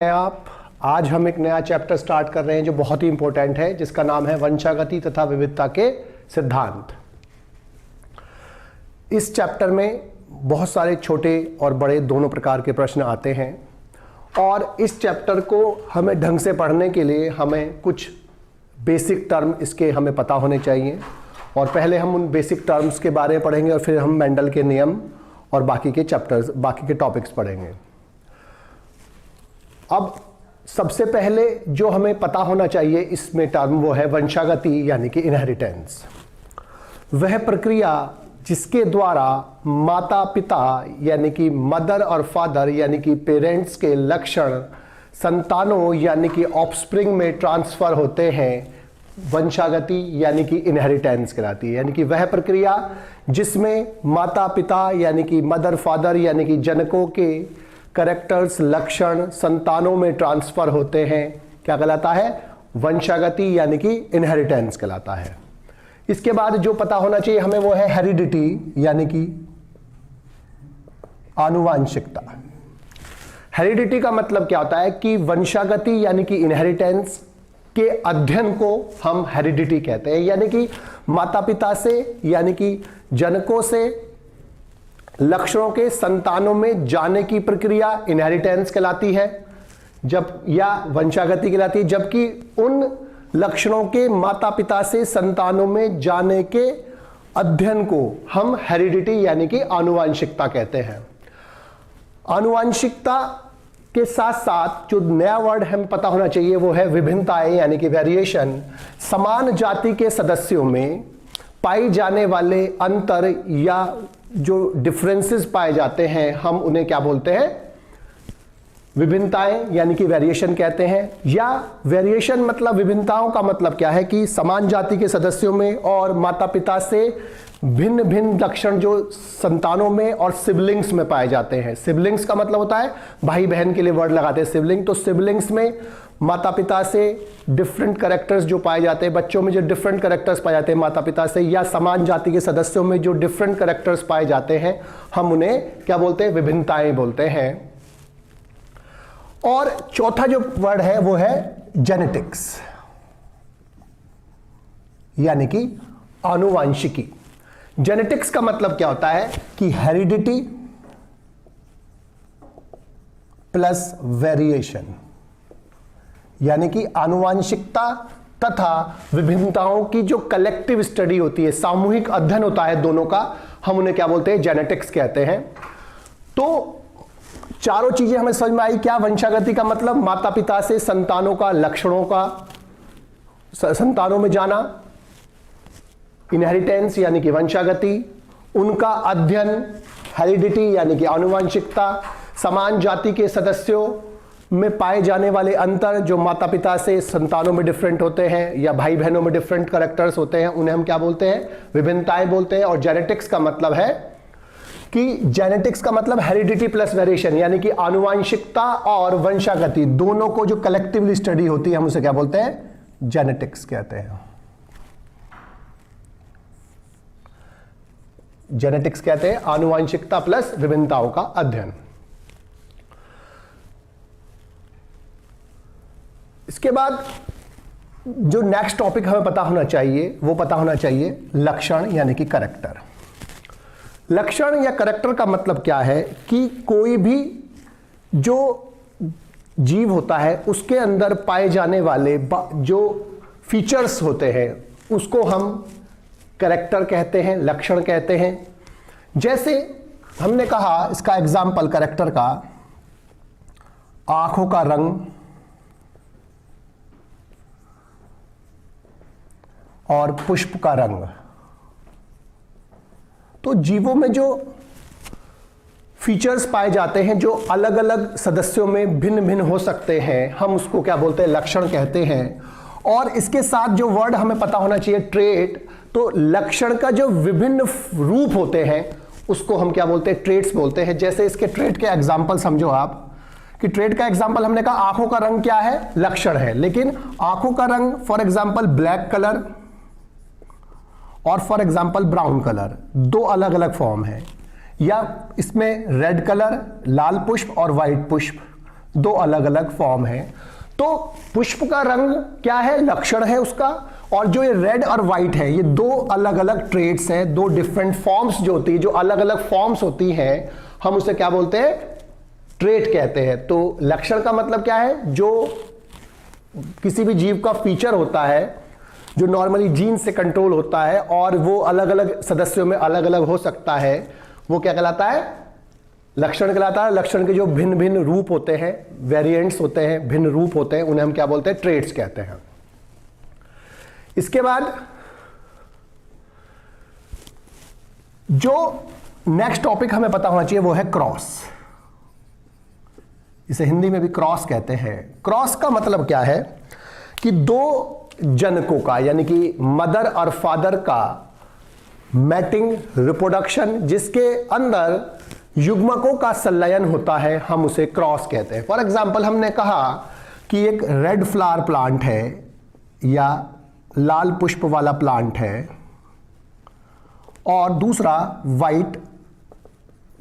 आप आज हम एक नया चैप्टर स्टार्ट कर रहे हैं जो बहुत ही इंपॉर्टेंट है, जिसका नाम है वंशागति तथा विविधता के सिद्धांत। इस चैप्टर में बहुत सारे छोटे और बड़े दोनों प्रकार के प्रश्न आते हैं और इस चैप्टर को हमें ढंग से पढ़ने के लिए हमें कुछ बेसिक टर्म इसके हमें पता होने चाहिए। और पहले हम उन बेसिक टर्म्स के बारे में पढ़ेंगे और फिर हम मेंडल के नियम और बाकी के टॉपिक्स पढ़ेंगे। अब सबसे पहले जो हमें पता होना चाहिए इसमें टर्म वो है वंशागति यानी कि इनहेरिटेंस। वह प्रक्रिया जिसके द्वारा माता पिता यानी कि मदर और फादर यानी कि पेरेंट्स के लक्षण संतानों यानी कि ऑफस्प्रिंग में ट्रांसफर होते हैं, वंशागति यानी कि इनहेरिटेंस कहलाती है। यानी कि वह प्रक्रिया जिसमें माता पिता यानी कि मदर फादर यानी कि जनकों के कैरेक्टर्स लक्षण संतानों में ट्रांसफर होते हैं, क्या कहलाता है? वंशागति यानी कि इनहेरिटेंस कहलाता है। इसके बाद जो पता होना चाहिए हमें वो है हेरिडिटी यानी कि आनुवांशिकता। हेरिडिटी का मतलब क्या होता है कि वंशागति यानी कि इनहेरिटेंस के अध्ययन को हम हेरिडिटी कहते हैं। यानी कि माता पिता से यानी कि जनकों से लक्षणों के संतानों में जाने की प्रक्रिया इनहेरिटेंस कहलाती है जब या वंशागति कहलाती है, जबकि उन लक्षणों के माता पिता से संतानों में जाने के अध्ययन को हम हेरिडिटी यानी कि आनुवांशिकता कहते हैं। आनुवांशिकता के साथ साथ जो नया वर्ड हमें पता होना चाहिए वो है विभिन्नताएं यानी कि वेरिएशन। समान जाति के सदस्यों में पाई जाने वाले अंतर या जो डिफरेंसेस पाए जाते हैं हम उन्हें क्या बोलते हैं? विभिन्नताएं यानी कि वेरिएशन कहते हैं। या वेरिएशन मतलब विभिन्नताओं का मतलब क्या है कि समान जाति के सदस्यों में और माता पिता से भिन्न भिन्न लक्षण जो संतानों में और सिबलिंग्स में पाए जाते हैं। सिबलिंग्स का मतलब होता है भाई बहन के लिए वर्ड लगाते हैं सिबलिंग। तो सिबलिंग्स में माता पिता से डिफरेंट कैरेक्टर्स जो पाए जाते हैं, बच्चों में जो डिफरेंट कैरेक्टर्स पाए जाते हैं माता पिता से, या समान जाति के सदस्यों में जो डिफरेंट कैरेक्टर्स पाए जाते हैं हम उन्हें क्या बोलते हैं? विभिन्नताएं बोलते हैं। और चौथा जो वर्ड है वो है जेनेटिक्स यानी कि आनुवांशिकी। जेनेटिक्स का मतलब क्या होता है कि हेरिडिटी प्लस वेरिएशन यानी कि आनुवांशिकता तथा विभिन्नताओं की जो कलेक्टिव स्टडी होती है, सामूहिक अध्ययन होता है दोनों का, हम उन्हें क्या बोलते हैं? जेनेटिक्स कहते हैं। तो चारों चीजें हमें समझ में आई। क्या? वंशागति का मतलब माता पिता से संतानों का लक्षणों का संतानों में जाना, इनहेरिटेंस यानी कि वंशागति, उनका अध्ययन हेरिडिटी यानी कि आनुवांशिकता, समान जाति के सदस्यों में पाए जाने वाले अंतर जो माता पिता से संतानों में डिफरेंट होते हैं या भाई बहनों में डिफरेंट कैरेक्टर्स होते हैं, उन्हें हम क्या बोलते हैं? विभिन्नताएं बोलते हैं। और जेनेटिक्स का मतलब है कि जेनेटिक्स का मतलब हेरिडिटी प्लस वेरिएशन यानी कि आनुवांशिकता और वंशागति दोनों को जो कलेक्टिवली स्टडी होती है हम उसे क्या बोलते हैं? जेनेटिक्स कहते हैं। जेनेटिक्स कहते हैं आनुवांशिकता प्लस विभिन्नताओं का अध्ययन। इसके बाद जो नेक्स्ट टॉपिक हमें पता होना चाहिए वो पता होना चाहिए लक्षण यानी कि कैरेक्टर। लक्षण या कैरेक्टर का मतलब क्या है कि कोई भी जो जीव होता है उसके अंदर पाए जाने वाले जो फीचर्स होते हैं उसको हम कैरेक्टर कहते हैं, लक्षण कहते हैं। जैसे हमने कहा इसका एग्जाम्पल कैरेक्टर का, आंखों का रंग और पुष्प का रंग। तो जीवों में जो फीचर्स पाए जाते हैं जो अलग अलग सदस्यों में भिन्न भिन्न हो सकते हैं हम उसको क्या बोलते हैं? लक्षण कहते हैं। और इसके साथ जो वर्ड हमें पता होना चाहिए ट्रेट। तो लक्षण का जो विभिन्न रूप होते हैं उसको हम क्या बोलते हैं? ट्रेट्स बोलते हैं। जैसे इसके ट्रेट के एग्जाम्पल समझो आप कि ट्रेट का एग्जाम्पल हमने कहा आंखों का रंग क्या है? लक्षण है। लेकिन आंखों का रंग फॉर एग्जाम्पल ब्लैक कलर और फॉर एग्जाम्पल ब्राउन कलर, दो अलग अलग फॉर्म है। या इसमें रेड कलर, लाल पुष्प और व्हाइट पुष्प, दो अलग अलग फॉर्म है। तो पुष्प का रंग क्या है, लक्षण है उसका, और जो ये रेड और व्हाइट है ये दो अलग अलग ट्रेड्स हैं, दो डिफरेंट फॉर्म्स जो होती है, जो अलग अलग फॉर्म्स होती हैं, हम उसे क्या बोलते हैं, ट्रेट कहते हैं। तो लक्षण का मतलब क्या है, जो किसी भी जीव का फीचर होता है जो नॉर्मली जीन से कंट्रोल होता है और वो अलग अलग सदस्यों में अलग अलग हो सकता है, वो क्या कहलाता है, लक्षण कहलाता है। लक्षण के जो भिन्न भिन्न रूप होते हैं, वेरिएंट्स होते हैं, भिन्न रूप होते हैं, उन्हें हम क्या बोलते हैं, ट्रेट्स कहते हैं। इसके बाद जो नेक्स्ट टॉपिक हमें पता होना चाहिए वो है क्रॉस। इसे हिंदी में भी क्रॉस कहते हैं। क्रॉस का मतलब क्या है कि दो जनकों का, यानी कि मदर और फादर का मैटिंग, रिप्रोडक्शन, जिसके अंदर युग्मकों का संलयन होता है, हम उसे क्रॉस कहते हैं। फॉर एग्जाम्पल हमने कहा कि एक रेड फ्लावर प्लांट है या लाल पुष्प वाला प्लांट है और दूसरा वाइट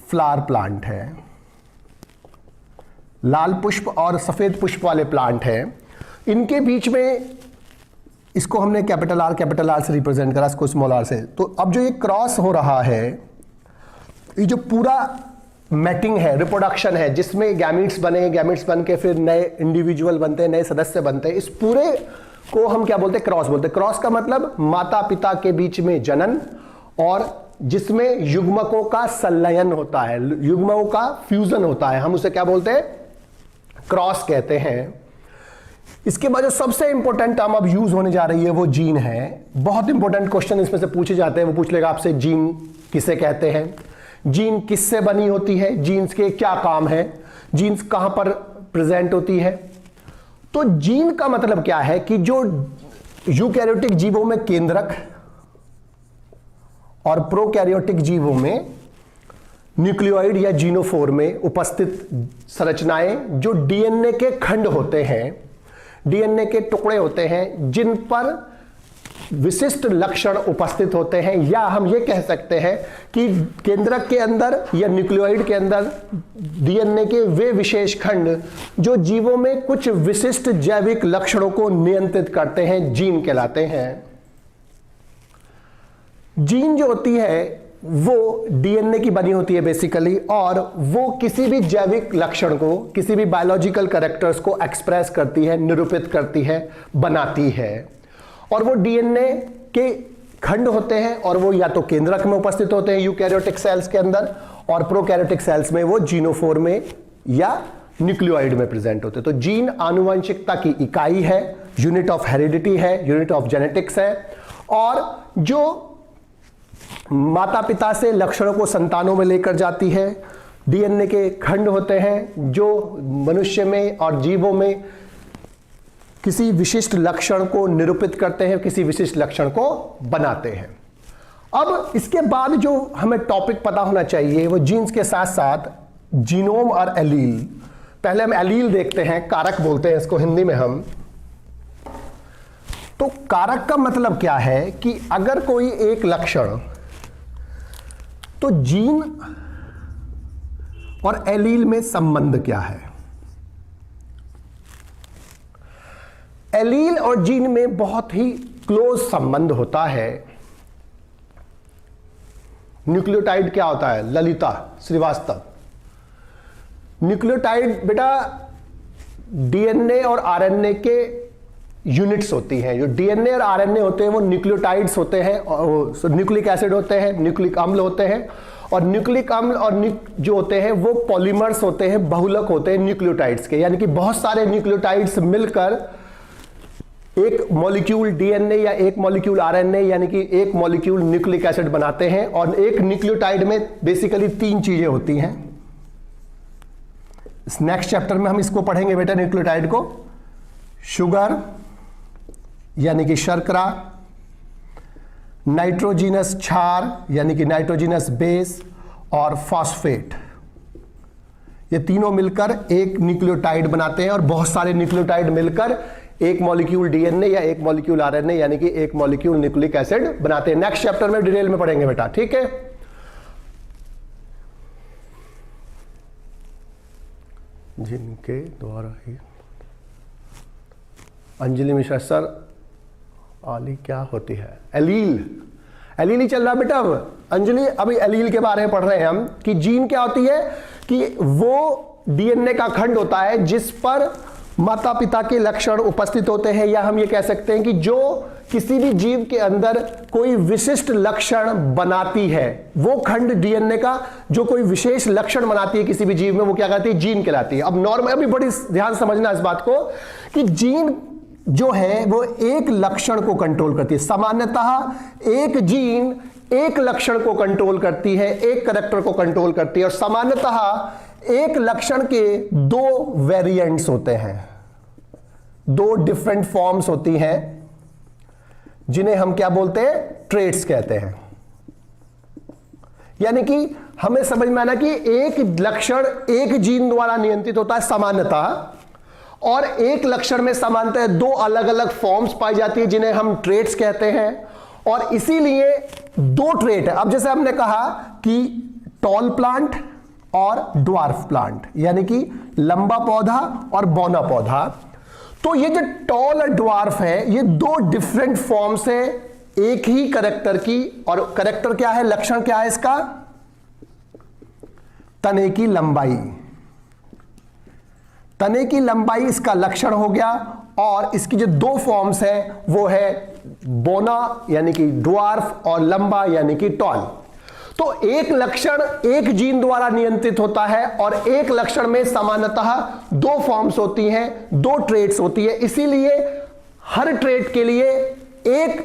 फ्लावर प्लांट है। लाल पुष्प और सफेद पुष्प वाले प्लांट हैं, इनके बीच में इसको हमने कैपिटल आर से रिप्रेजेंट करा, इसको स्मॉल आर से। तो अब जो ये क्रॉस हो रहा है, ये जो पूरा मैटिंग है, रिप्रोडक्शन है, जिसमें गैमीट्स बने, गैमीट्स बन के फिर नए इंडिविजुअल बनते हैं, नए सदस्य बनते हैं, इस पूरे को हम क्या बोलते हैं, क्रॉस बोलते हैं। क्रॉस का मतलब माता पिता के बीच में जनन और जिसमें युग्मकों का संलयन होता है, युग्मकों का फ्यूजन होता है, हम उसे क्या बोलते हैं, क्रॉस कहते हैं। इसके बाद जो सबसे इंपॉर्टेंट टर्म अब यूज होने जा रही है वो जीन है। बहुत इंपॉर्टेंट क्वेश्चन इसमें से पूछे जाते हैं। वो पूछ लेगा आपसे, जीन किसे कहते हैं, जीन किससे बनी होती है, जीन्स के क्या काम है, जीन्स कहां पर प्रेजेंट होती है। तो जीन का मतलब क्या है कि जो यूकैरियोटिक जीवों में केंद्रक और प्रोकैरियोटिक जीवों में न्यूक्लियोइड या जीनोफोर में उपस्थित संरचनाएं, जो डीएनए के खंड होते हैं, डीएनए के टुकड़े होते हैं, जिन पर विशिष्ट लक्षण उपस्थित होते हैं, या हम ये कह सकते हैं कि केंद्रक के अंदर या न्यूक्लियोइड के अंदर डीएनए के वे विशेष खंड जो जीवों में कुछ विशिष्ट जैविक लक्षणों को नियंत्रित करते हैं, जीन कहलाते हैं। जीन जो होती है वो डीएनए की बनी होती है बेसिकली, और वो किसी भी जैविक लक्षण को, किसी भी बायोलॉजिकल कैरेक्टर्स को एक्सप्रेस करती है, निरूपित करती है, बनाती है। और वो डीएनए के खंड होते हैं और वो या तो केंद्रक में उपस्थित होते हैं यूकैरियोटिक सेल्स के अंदर, और प्रोकैरियोटिक सेल्स में वो जीनोफोर में या न्यूक्लियोइड में प्रेजेंट होते हैं। तो जीन आनुवंशिकता की इकाई है, यूनिट ऑफ हेरिडिटी है, यूनिट ऑफ जेनेटिक्स है, और जो माता पिता से लक्षणों को संतानों में लेकर जाती है। डीएनए के खंड होते हैं जो मनुष्य में और जीवों में किसी विशिष्ट लक्षण को निरूपित करते हैं, किसी विशिष्ट लक्षण को बनाते हैं। अब इसके बाद जो हमें टॉपिक पता होना चाहिए वो जीन्स के साथ साथ जीनोम और एलील। पहले हम एलील देखते हैं, कारक बोलते हैं इसको हिंदी में हम। तो कारक का मतलब क्या है कि अगर कोई एक लक्षण, तो जीन और एलील में संबंध क्या है। एलील और जीन में बहुत ही क्लोज संबंध होता है। न्यूक्लियोटाइड क्या होता है, ललिता श्रीवास्तव। न्यूक्लियोटाइड बेटा डीएनए और आरएनए के यूनिट्स होती हैं। जो डीएनए और आरएनए होते हैं वो न्यूक्लियोटाइड्स होते हैं, और न्यूक्लिक एसिड होते हैं, न्यूक्लिक अम्ल होते हैं, और न्यूक्लिक अम्ल और जो होते हैं वो पॉलीमर्स होते हैं, बहुलक होते हैं न्यूक्लियोटाइड्स के। यानी कि बहुत सारे न्यूक्लियोटाइड्स मिलकर एक मॉलिक्यूल डीएनए या एक मॉलिक्यूल आरएनए यानी कि एक मॉलिक्यूल न्यूक्लिक एसिड बनाते हैं। और एक न्यूक्लियोटाइड में बेसिकली 3 चीजें होती हैं। इस नेक्स्ट चैप्टर में हम इसको पढ़ेंगे बेटा, न्यूक्लियोटाइड को। शुगर यानी कि शर्करा, नाइट्रोजीनस क्षार यानी कि नाइट्रोजीनस बेस, और फॉस्फेट। ये तीनों मिलकर एक न्यूक्लियोटाइड बनाते हैं, और बहुत सारे न्यूक्लियोटाइड मिलकर एक मॉलिक्यूल डीएनए या एक मॉलिक्यूल आरएनए यानी कि एक मॉलिक्यूल न्यूक्लिक एसिड बनाते हैं। नेक्स्ट चैप्टर में डिटेल में पढ़ेंगे बेटा, ठीक है। जिनके द्वारा ही। अंजलि मिश्रा सर आली क्या होती है? एलील। एलील ही चल रहा बेटा अब। अंजलि अभी एलील के बारे में पढ़ रहे हैं हम कि जीन क्या होती है कि वो डीएनए का खंड होता है जिस पर माता पिता के लक्षण उपस्थित होते हैं, या हम ये कह सकते हैं कि जो किसी भी जीव के अंदर कोई विशिष्ट लक्षण बनाती है, वो खंड डीएनए का जो कोई विशेष लक्षण बनाती है किसी भी जीव में, वो क्या कहती है? जीन कहलाती है। अब नॉर्मल, अभी बड़ी ध्यान समझना इस बात को कि जीन जो है वो एक लक्षण को कंट्रोल करती है। सामान्यतः एक जीन एक लक्षण को कंट्रोल करती है, एक करैक्टर को कंट्रोल करती है, और सामान्यतः एक लक्षण के दो वेरिएंट्स होते हैं, दो डिफरेंट फॉर्म्स होती हैं, जिन्हें हम क्या बोलते हैं? ट्रेट्स कहते हैं। यानी कि हमें समझ में आना कि एक लक्षण एक जीन द्वारा नियंत्रित होता है सामान्यतः, और एक लक्षण में सामान्यतः दो अलग अलग फॉर्म्स पाई जाती है जिन्हें हम ट्रेट्स कहते हैं, और इसीलिए दो ट्रेट है। अब जैसे हमने कहा कि टॉल प्लांट और ड्वार्फ प्लांट, यानी कि लंबा पौधा और बौना पौधा, तो ये जो टॉल और ड्वार्फ है ये दो डिफरेंट फॉर्म्स है एक ही करैक्टर की। और करैक्टर क्या है, लक्षण क्या है इसका? तने की लंबाई। तने की लंबाई इसका लक्षण हो गया, और इसकी जो दो फॉर्म्स है वो है बोना यानी कि ड्वार्फ और लंबा यानी कि टॉल। तो एक लक्षण एक जीन द्वारा नियंत्रित होता है, और एक लक्षण में सामान्यतः दो फॉर्म्स होती हैं, दो ट्रेट्स होती है। इसीलिए हर ट्रेट के लिए एक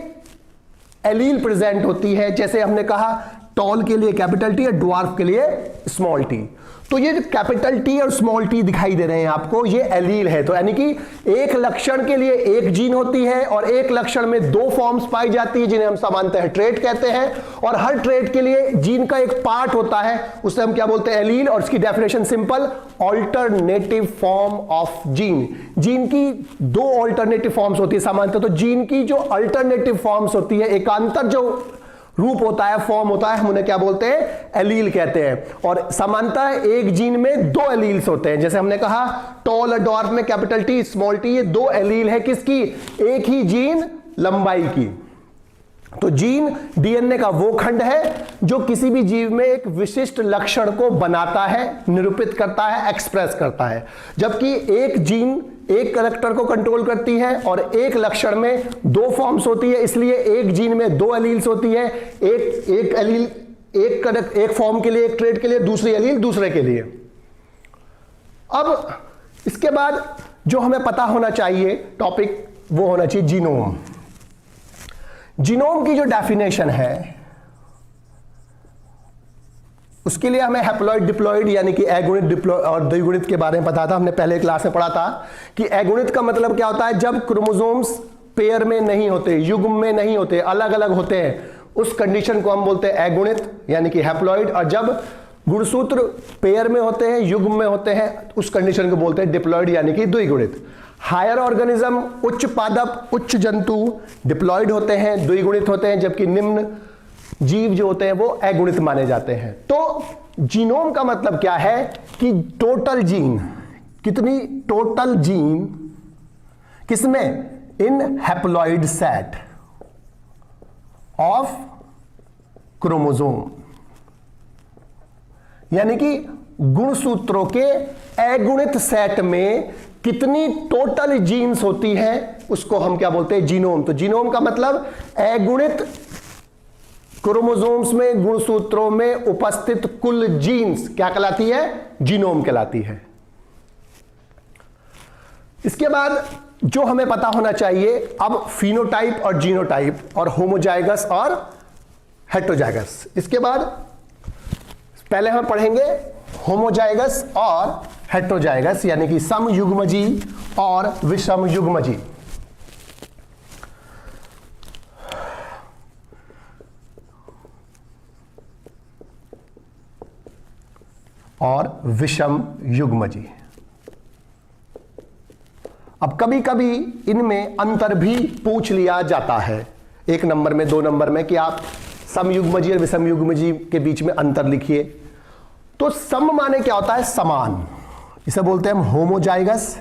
एलील प्रेजेंट होती है। जैसे हमने कहा टॉल के लिए कैपिटल टी और ड्वार्फ के लिए स्मॉल टी। तो ये जो कैपिटल टी और स्मॉल टी दिखाई दे रहे हैं आपको, ये एलील है। तो यानी कि एक लक्षण के लिए एक जीन होती है, और एक लक्षण में दो फॉर्म्स पाई जाती है जिन्हें हम सामान्यतः ट्रेट कहते हैं, और हर ट्रेट के लिए जीन का एक पार्ट होता है, उसे हम क्या बोलते हैं? एलील। और इसकी definition simple, alternative form of gene. Gene की दो ऑल्टरनेटिव फॉर्म्स होती है सामान्यतः। तो जीन की जो अल्टरनेटिव फॉर्म्स होती है, एकांतर जो रूप होता है, फॉर्म होता है, हम उन्हें क्या बोलते हैं? एलील कहते हैं। और समानता एक जीन में दो एलील्स होते हैं। जैसे हमने कहा टॉल और ड्वार्फ में कैपिटल टी स्मॉल टी, ये दो एलील है किसकी? एक ही जीन लंबाई की। तो जीन डीएनए का वो खंड है जो किसी भी जीव में एक विशिष्ट लक्षण को बनाता है, निरूपित करता है, एक्सप्रेस करता है। जबकि एक जीन एक करैक्टर को कंट्रोल करती है, और एक लक्षण में दो फॉर्म्स होती है, इसलिए एक जीन में दो एलील्स होती है। एक एलील एक फॉर्म के लिए, एक ट्रेट के लिए, दूसरी एलील दूसरे के लिए। अब इसके बाद जो हमें पता होना चाहिए टॉपिक, वो होना चाहिए जीनोम। जीनोम की जो डेफिनेशन है उसके लिए हमें हैप्लॉइड डिप्लॉइड यानी कि अगुणित डिप्लॉइड और द्विगुणित के बारे में पता था। हमने पहले क्लास में पढ़ा था कि अगुणित का मतलब क्या होता है? जब क्रोमोसोम्स पेयर में नहीं होते, युग्म में नहीं होते, अलग अलग होते हैं, उस कंडीशन को हम बोलते हैं अगुणित यानी कि हैप्लॉइड। और जब गुणसूत्र पेयर में होते हैं, युग्म में होते हैं, उस कंडीशन को बोलते हैं डिप्लॉइड यानी कि द्विगुणित। हायर ऑर्गेनिज्म, उच्च पादप, उच्च जंतु डिप्लॉइड होते हैं, द्विगुणित होते हैं, जबकि निम्न जीव जो होते हैं वो अगुणित माने जाते हैं। तो जीनोम का मतलब क्या है कि टोटल जीन, कितनी टोटल जीन किसमें? इन हैप्लॉइड सेट ऑफ क्रोमोसोम, यानी कि गुणसूत्रों के अगुणित सेट में कितनी टोटल जीन्स होती हैं, उसको हम क्या बोलते हैं? जीनोम। तो जीनोम का मतलब अगुणित क्रोमोसोम्स में, गुणसूत्रों में उपस्थित कुल जीन्स क्या कहलाती है? जीनोम कहलाती है। इसके बाद जो हमें पता होना चाहिए, अब फिनोटाइप और जीनोटाइप, और होमोजाइगस और हेटेरोजाइगस। इसके बाद पहले हम पढ़ेंगे होमोजाइगस और हेटेरोजाइगस, यानी कि समयुग्मजी और विषमयुग्मजी। और विषम युग्मजी। अब कभी कभी इनमें अंतर भी पूछ लिया जाता है, एक नंबर में, दो नंबर में, कि आप समयुग्मजी और विषमयुग्मजी के बीच में अंतर लिखिए। तो सम माने क्या होता है? समान। इसे बोलते हैं हम होमोजाइगस,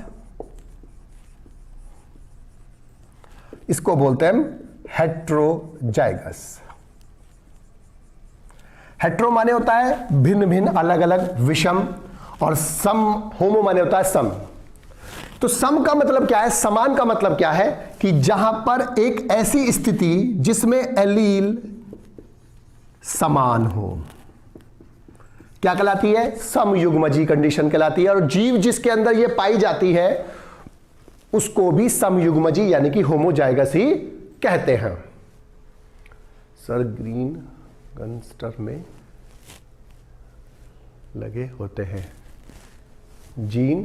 इसको बोलते हैं हम हेट्रोजाइगस। हेट्रो माने होता है भिन्न भिन्न, अलग अलग, विषम, और सम, होमो माने होता है सम। तो सम का मतलब क्या है, समान का मतलब क्या है कि जहां पर एक ऐसी स्थिति जिसमें एलील समान हो, क्या कहलाती है, समयुग्मजी कंडीशन कहलाती है। और जीव जिसके अंदर यह पाई जाती है उसको भी समयुग्मजी यानी कि होमोजाइगस ही कहते हैं। सर ग्रीन गनस्टर में लगे होते हैं जीन,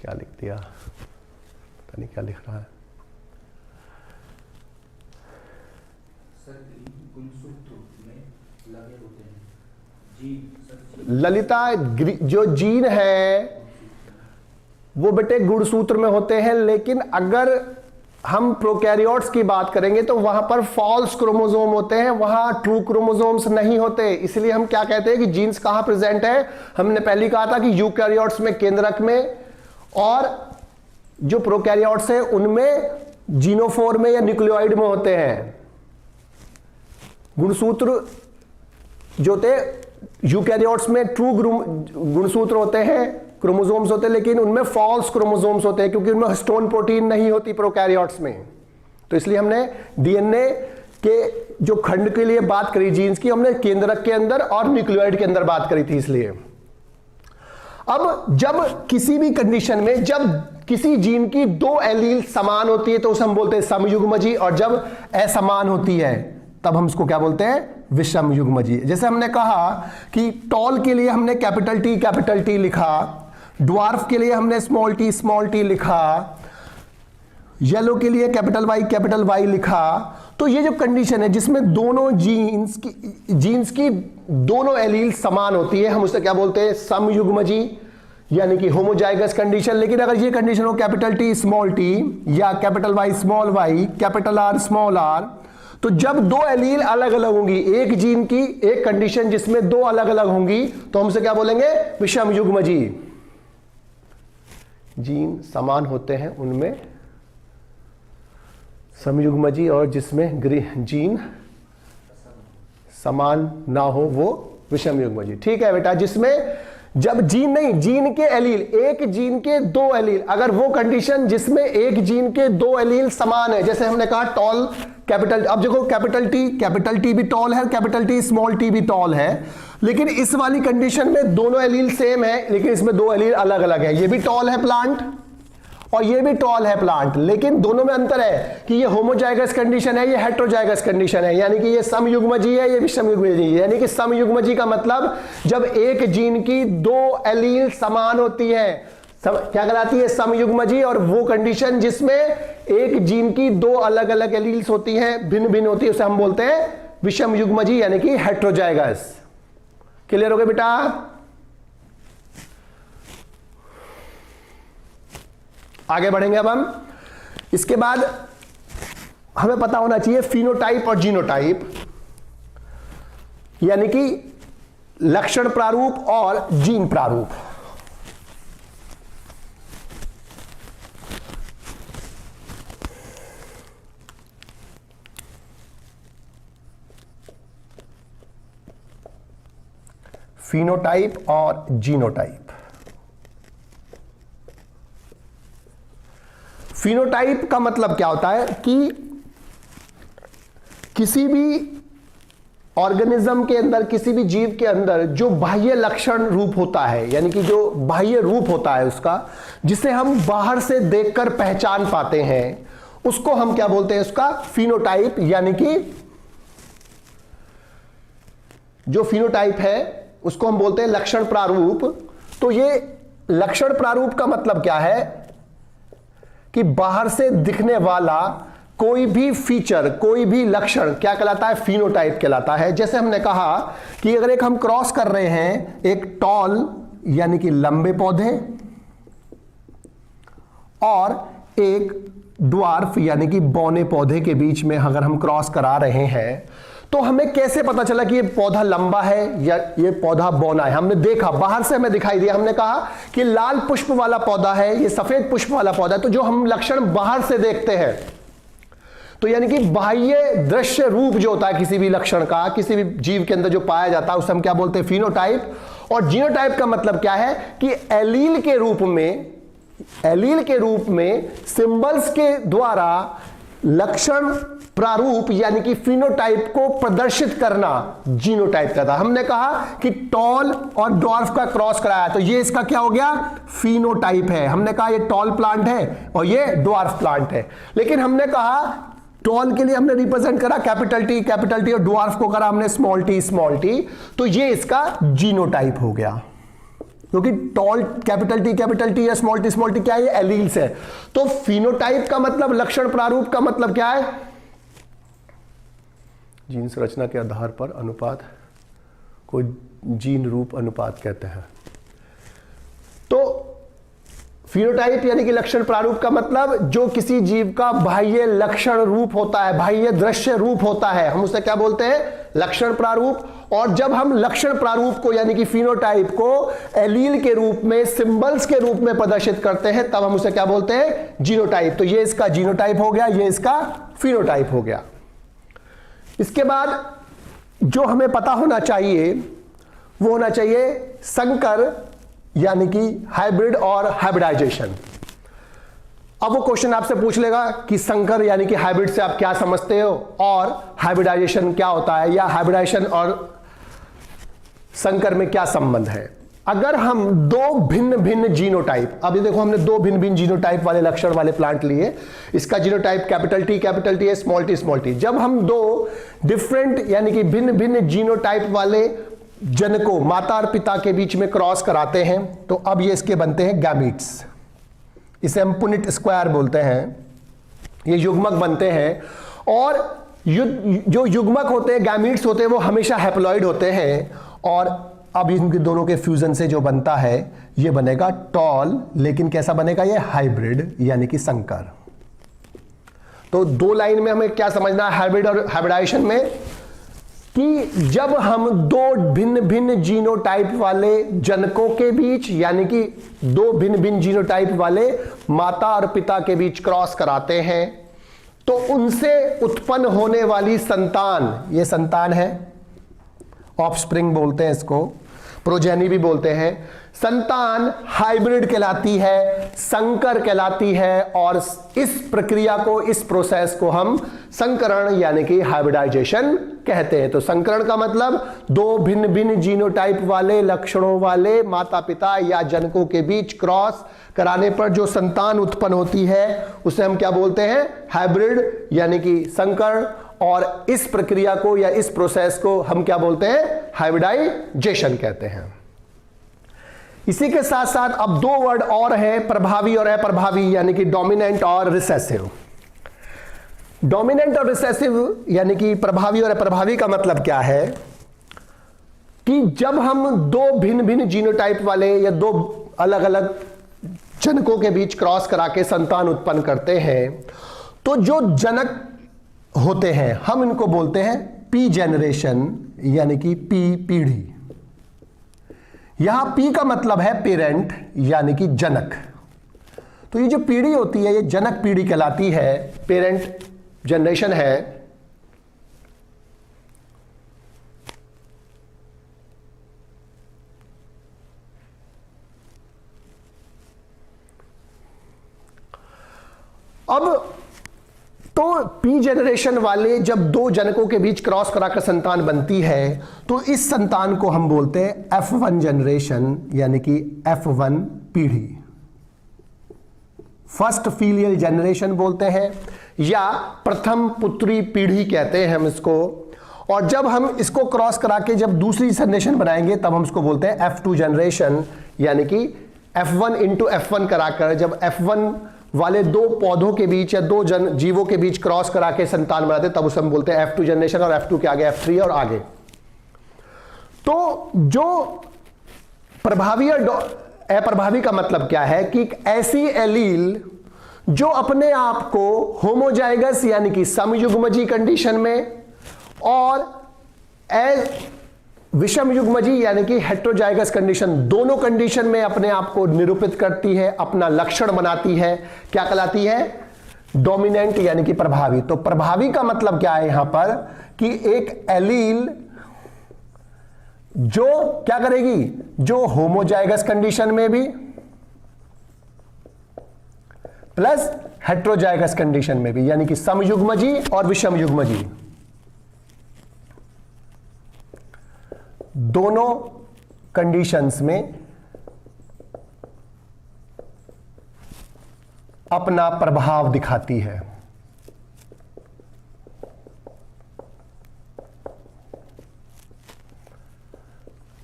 क्या लिख दिया, पता नहीं क्या लिख रहा है। ललिता, जो जीन है वो बेटे गुणसूत्र में होते हैं, लेकिन अगर हम प्रोकैरियोट्स की बात करेंगे तो वहां पर फॉल्स क्रोमोसोम होते हैं, वहां ट्रू क्रोमोसोम्स नहीं होते। इसलिए हम क्या कहते हैं कि जीन्स कहां प्रेजेंट है, हमने पहले कहा था कि यूकैरियोट्स में केंद्रक में, और जो प्रोकैरियोट्स है उनमें जीनोफोर में या न्यूक्लियोइड में होते हैं। गुणसूत्र जो होते यूकैरियोट्स में ट्रू गुणसूत्र होते हैं, क्रोमोसोम्स होते हैं, लेकिन उनमें फॉल्स क्रोमोसोम्स होते हैं क्योंकि उनमें हिस्टोन प्रोटीन नहीं होती प्रोकैरियोट्स में। तो इसलिए हमने डीएनए के जो खंड के लिए बात करी जीन्स की, हमने केंद्रक के अंदर और न्यूक्लियोइड के अंदर बात करी थी। इसलिए अब जब किसी भी कंडीशन में जब किसी जीन की दो एलील समान होती है तो उसे हम बोलते हैं समयुग्मजी, और जब असमान होती है तब हम इसको क्या बोलते हैं, विषम युग्मजी। जैसे हमने कहा कि टॉल के लिए हमने कैपिटल टी लिखा, ड्वार्फ के लिए हमने स्मॉल टी लिखा, येलो के लिए कैपिटल वाई लिखा। तो ये जो कंडीशन है जिसमें दोनों जीन्स की दोनों एलील समान होती है, हम उसे क्या बोलते हैं, समयुग्मजी यानी कि होमोजाइगस कंडीशन। लेकिन अगर ये कंडीशन हो कैपिटल टी स्मॉल टी या capital Y small Y, capital R small R, तो जब दो एलील अलग अलग होंगी, एक जीन की एक कंडीशन जिसमें दो अलग अलग होंगी, तो हम उसे क्या बोलेंगे, विषम युग्मजी। जीन समान होते हैं उनमें समयुग्मजी, और जिसमें जीन समान ना हो वो विषम युग्मजी। ठीक है बेटा, जिसमें जब जीन के एलील, एक जीन के दो एलील, अगर वो कंडीशन जिसमें एक जीन के दो एलील समान है, जैसे हमने कहा टॉल कैपिटल, अब देखो कैपिटल टी भी टॉल है, कैपिटल टी स्मॉल टी भी टॉल है, लेकिन इस वाली कंडीशन में दोनों एलील सेम है, लेकिन इसमें दो एलील अलग अलग है। ये भी टॉल है प्लांट और ये भी टॉल है प्लांट, लेकिन दोनों में अंतर है कि ये होमोजाइगस कंडीशन है, ये हेट्रोजाइगस कंडीशन है, यानी कि ये समयुग्मजी है, ये विषम युग्मजी है। यानी कि समयुग्मजी का मतलब जब एक जीन की दो एलील समान होती है, क्या कहलाती है, समयुग्मजी। और वो कंडीशन जिसमें एक जीन की दो अलग अलग एलील्स होती हैं, भिन्न भिन्न होती है, उसे हम बोलते हैं विषम युग्मजी यानी कि हेट्रोजाइगस। क्लियर हो गया बेटा? आगे बढ़ेंगे अब हम। इसके बाद हमें पता होना चाहिए फिनोटाइप और जीनोटाइप, यानी कि लक्षण प्रारूप और जीन प्रारूप। फिनोटाइप और जीनोटाइप। फिनोटाइप का मतलब क्या होता है कि किसी भी ऑर्गेनिज्म के अंदर, किसी भी जीव के अंदर जो बाह्य लक्षण रूप होता है, यानी कि जो बाह्य रूप होता है उसका, जिसे हम बाहर से देखकर पहचान पाते हैं, उसको हम क्या बोलते हैं, उसका फिनोटाइप। यानी कि जो फिनोटाइप है उसको हम बोलते हैं लक्षण प्रारूप। तो ये लक्षण प्रारूप का मतलब क्या है कि बाहर से दिखने वाला कोई भी फीचर, कोई भी लक्षण क्या कहलाता है, फिनोटाइप कहलाता है। जैसे हमने कहा कि अगर एक हम क्रॉस कर रहे हैं, एक टॉल यानी कि लंबे पौधे और एक ड्वार्फ यानी कि बौने पौधे के बीच में अगर हम क्रॉस करा रहे हैं, तो हमें कैसे पता चला कि ये पौधा लंबा है या ये पौधा बौना है? हमने देखा, बाहर से हमें दिखाई दिया, हमने कहा कि लाल पुष्प वाला पौधा है, ये सफेद पुष्प वाला पौधा है। तो जो हम लक्षण बाहर से देखते हैं, तो यानी कि बाह्य दृश्य रूप जो होता है किसी भी लक्षण का, किसी भी जीव के अंदर जो पाया जाता है, उसे हम क्या बोलते हैं? फिनोटाइप। और जीनोटाइप का मतलब क्या है कि एलील के रूप में सिंबल्स के द्वारा लक्षण प्रारूप यानी कि फिनोटाइप को प्रदर्शित करना जीनोटाइप का था। हमने कहा कि टॉल और डॉर्फ का क्रॉस कराया, तो ये इसका क्या हो गया? फिनोटाइप है। हमने कहा ये टॉल प्लांट है और ये डॉर्फ प्लांट है। लेकिन हमने कहा टॉल के लिए हमने रिप्रेजेंट करा कैपिटल टी और डॉर्फ को करा हमने स्मॉल टी, तो ये इसका जीनोटाइप हो गया। क्योंकि टॉल कैपिटल टी या स्मॉल टी क्या है? ये एलील्स है। तो फिनोटाइप का मतलब, लक्षण प्रारूप का मतलब क्या है? जीन संरचना के आधार पर अनुपात को जीन रूप अनुपात कहते हैं। तो फिनोटाइप यानी कि लक्षण प्रारूप का मतलब जो किसी जीव का बाह्य लक्षण रूप होता है, बाह्य दृश्य रूप होता है, हम उसे क्या बोलते हैं? लक्षण प्रारूप। और जब हम लक्षण प्रारूप को यानी कि फिनोटाइप को एलील के रूप में, सिंबल्स के रूप में प्रदर्शित करते हैं, तब हम उसे क्या बोलते हैं? जीनोटाइप। तो ये इसका जीनोटाइप हो गया, ये इसका फिनोटाइप हो गया। इसके बाद जो हमें पता होना चाहिए वो होना चाहिए संकर यानी कि हाइब्रिड और हाइब्रिडाइजेशन। अब वो क्वेश्चन आपसे पूछ लेगा कि संकर यानी कि हाइब्रिड से आप क्या समझते हो और हाइब्रिडाइजेशन क्या होता है, या हाइब्रिडाइजेशन और संकर में क्या संबंध है। अगर हम दो भिन्न भिन्न जीनोटाइप, अभी देखो हमने दो भिन्न भिन्न जीनोटाइप वाले लक्षण वाले प्लांट लिए, इसका जीनोटाइप कैपिटल टी है, स्मॉल टी। जब हम दो डिफरेंट यानी कि भिन्न भिन्न जीनोटाइप वाले जनकों, माता और पिता के बीच में क्रॉस कराते हैं, तो अब ये इसके बनते हैं गैमीट्स। इसे हम पुनिट स्क्वायर बोलते हैं। ये युग्मक बनते हैं और जो युग्मक होते हैं, गैमीट्स होते हैं, वो हमेशा हैप्लॉइड होते हैं। और अब इनके दोनों के फ्यूजन से जो बनता है ये बनेगा टॉल, लेकिन कैसा बनेगा? ये हाइब्रिड यानी कि संकर। तो दो लाइन में हमें क्या समझना है हाइब्रिड और हाइब्रिडाइजेशन में, कि जब हम दो भिन्न भिन्न जीनोटाइप वाले जनकों के बीच यानी कि दो भिन्न भिन्न जीनोटाइप वाले माता और पिता के बीच क्रॉस कराते हैं, तो उनसे उत्पन्न होने वाली संतान, ये संतान है, ऑफस्प्रिंग बोलते हैं इसको, प्रोजेनी भी बोलते हैं, संतान हाइब्रिड कहलाती है, संकर कहलाती है। और इस प्रक्रिया को, इस प्रोसेस को हम संकरण यानी कि हाइब्रिडाइजेशन कहते हैं। तो संकरण का मतलब दो भिन्न भिन्न जीनोटाइप वाले लक्षणों वाले माता पिता या जनकों के बीच क्रॉस कराने पर जो संतान उत्पन्न होती है उसे हम क्या बोलते हैं? हाइब्रिड यानी कि संकर। और इस प्रक्रिया को या इस प्रोसेस को हम क्या बोलते हैं? हाइब्रिडाइजेशन कहते हैं। इसी के साथ साथ अब दो वर्ड और है, प्रभावी और अप्रभावी, यानी कि डोमिनेंट और रिसेसिव। डोमिनेंट और रिसेसिव यानी कि प्रभावी और अप्रभावी का मतलब क्या है कि जब हम दो भिन्न भिन्न जीनोटाइप वाले या दो अलग अलग जनकों के बीच क्रॉस करा के संतान उत्पन्न करते हैं, तो जो जनक होते हैं हम इनको बोलते हैं पी जनरेशन यानी कि पी पीढ़ी। यहां पी का मतलब है पेरेंट यानी कि जनक। तो ये जो पीढ़ी होती है ये जनक पीढ़ी कहलाती है, पेरेंट जनरेशन है। अब तो पी जनरेशन वाले जब दो जनकों के बीच क्रॉस कराकर संतान बनती है तो इस संतान को हम बोलते हैं F1 जनरेशन यानी कि F1 पीढ़ी, फर्स्ट फीलियल जनरेशन बोलते हैं या प्रथम पुत्री पीढ़ी कहते हैं हम इसको। और जब हम इसको क्रॉस करा के जब दूसरी जनरेशन बनाएंगे तब हम इसको बोलते हैं F2 जनरेशन यानी कि F1 इंटू F1 कराकर जब F1 वाले दो पौधों के बीच या दो जीवों के बीच क्रॉस करा के संतान बनाते तब उसे हम बोलते हैं F2 जनरेशन, और F2 के आगे F3 और आगे। तो जो प्रभावी और अप्रभावी का मतलब क्या है कि ऐसी एलील जो अपने आप को होमोजाइगस यानी कि समयुग्मजी कंडीशन में और एज विषम युग्मजी यानी कि हेट्रोजाइगस कंडीशन, दोनों कंडीशन में अपने आप को निरूपित करती है, अपना लक्षण बनाती है। क्या कहलाती है? डोमिनेंट यानी कि प्रभावी। तो प्रभावी का मतलब क्या है यहां पर कि एक एलील जो क्या करेगी, जो होमोजाइगस कंडीशन में भी प्लस हेट्रोजाइगस कंडीशन में भी, यानी कि समयुग्मजी और विषम युग्मजी दोनों कंडीशंस में अपना प्रभाव दिखाती है।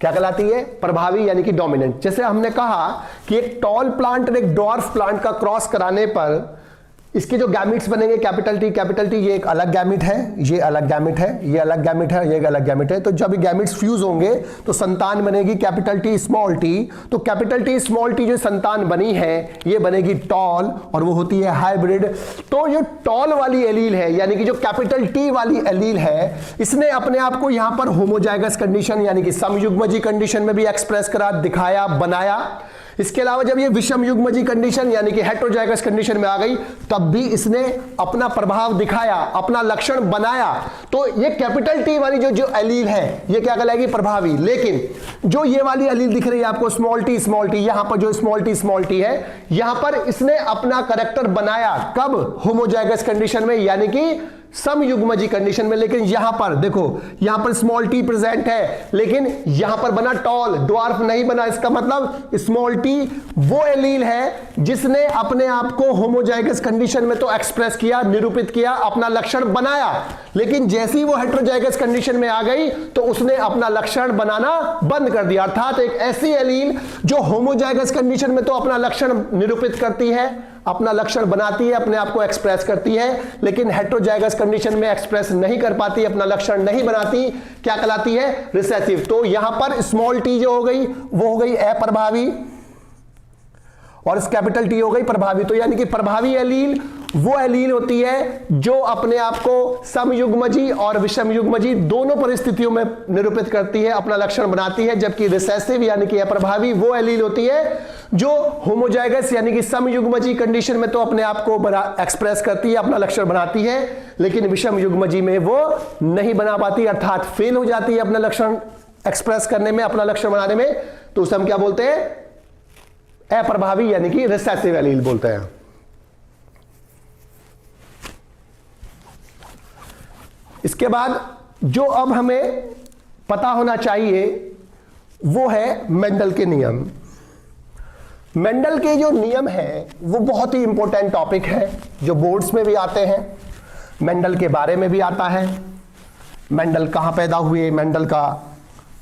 क्या कहलाती है? प्रभावी यानी कि डोमिनेंट। जैसे हमने कहा कि एक टॉल प्लांट और एक डॉर्फ प्लांट का क्रॉस कराने पर इसके जो गैमिट्स बनेंगे कैपिटल टी, ये एक अलग गैमिट है, ये अलग गैमिट है, ये अलग गैमिट है, ये एक अलग गैमिट है। तो जब ये गैमिट्स फ्यूज होंगे तो संतान बनेगी कैपिटल टी स्मॉल टी। तो कैपिटल टी स्मॉल टी जो संतान बनी है ये बनेगी टॉल और वो होती है हाइब्रिड। तो ये टॉल वाली एलील है यानी कि जो कैपिटल टी वाली एलील है, इसने अपने आप को यहां पर होमोजाइगस कंडीशन यानी कि समयुग्मजी कंडीशन में भी एक्सप्रेस करा, दिखाया, बनाया। इसके अलावा जब ये विषम युग्मजी कंडीशन यानी कि हेट्रोजाइगस कंडीशन में आ गई तब भी इसने अपना प्रभाव दिखाया, अपना लक्षण बनाया। तो ये कैपिटल टी वाली जो एलील है ये क्या कहलाएगी? प्रभावी। लेकिन जो ये वाली एलील दिख रही है आपको स्मॉल टी, यहां पर जो स्मॉल टी है, यहां पर इसने अपना कैरेक्टर बनाया कब? होमोजाइगस कंडीशन में यानी कि समयुग्मजी कंडीशन में। लेकिन यहां पर देखो, यहां पर स्मॉल टी प्रेजेंट है लेकिन यहां पर बना टॉल, ड्वार्फ नहीं बना। इसका मतलब स्मॉल टी वो एलील है जिसने अपने आप को होमोजाइगस कंडीशन में तो एक्सप्रेस किया, निरूपित किया, अपना लक्षण बनाया। लेकिन जैसे ही वो हेट्रोजाइगस कंडीशन में आ गई तो उसने अपना लक्षण बनाना बंद कर दिया। अर्थात एक ऐसी एलील जो होमोजाइगस कंडीशन में तो अपना लक्षण निरूपित करती है, अपना लक्षण बनाती है, अपने आप को एक्सप्रेस करती है, लेकिन हेट्रोजाइगस कंडीशन में एक्सप्रेस नहीं कर पाती, अपना लक्षण नहीं बनाती। क्या कहलाती है? रिसेसिव। तो यहां पर स्मॉल टी जो हो गई वो हो गई अप्रभावी और इस कैपिटल टी हो गई प्रभावी। तो यानी कि प्रभावी एलील वो एलील होती है जो अपने आप को समयुग्मजी और विषम युग्मजी दोनों परिस्थितियों में निरूपित करती है, अपना लक्षण बनाती है। जबकि रिसेसिव यानी कि अप्रभावी वो एलील होती है जो होमोजाइगस यानी कि समयुग्मजी कंडीशन में तो अपने आप को एक्सप्रेस करती है, अपना लक्षण बनाती है, लेकिन विषम युग्मजी में वो नहीं बना पाती, अर्थात फेल हो जाती है अपना लक्षण एक्सप्रेस करने में, अपना लक्षण बनाने में। तो उसे हम क्या बोलते हैं? अप्रभावी यानी कि रिसेसिव एलील बोलते हैं। इसके बाद जो अब हमें पता होना चाहिए वो है मेंडल के नियम। मेंडल के जो नियम है वो बहुत ही इंपॉर्टेंट टॉपिक है जो बोर्ड्स में भी आते हैं। मेंडल के बारे में भी आता है, मेंडल कहाँ पैदा हुए, मेंडल का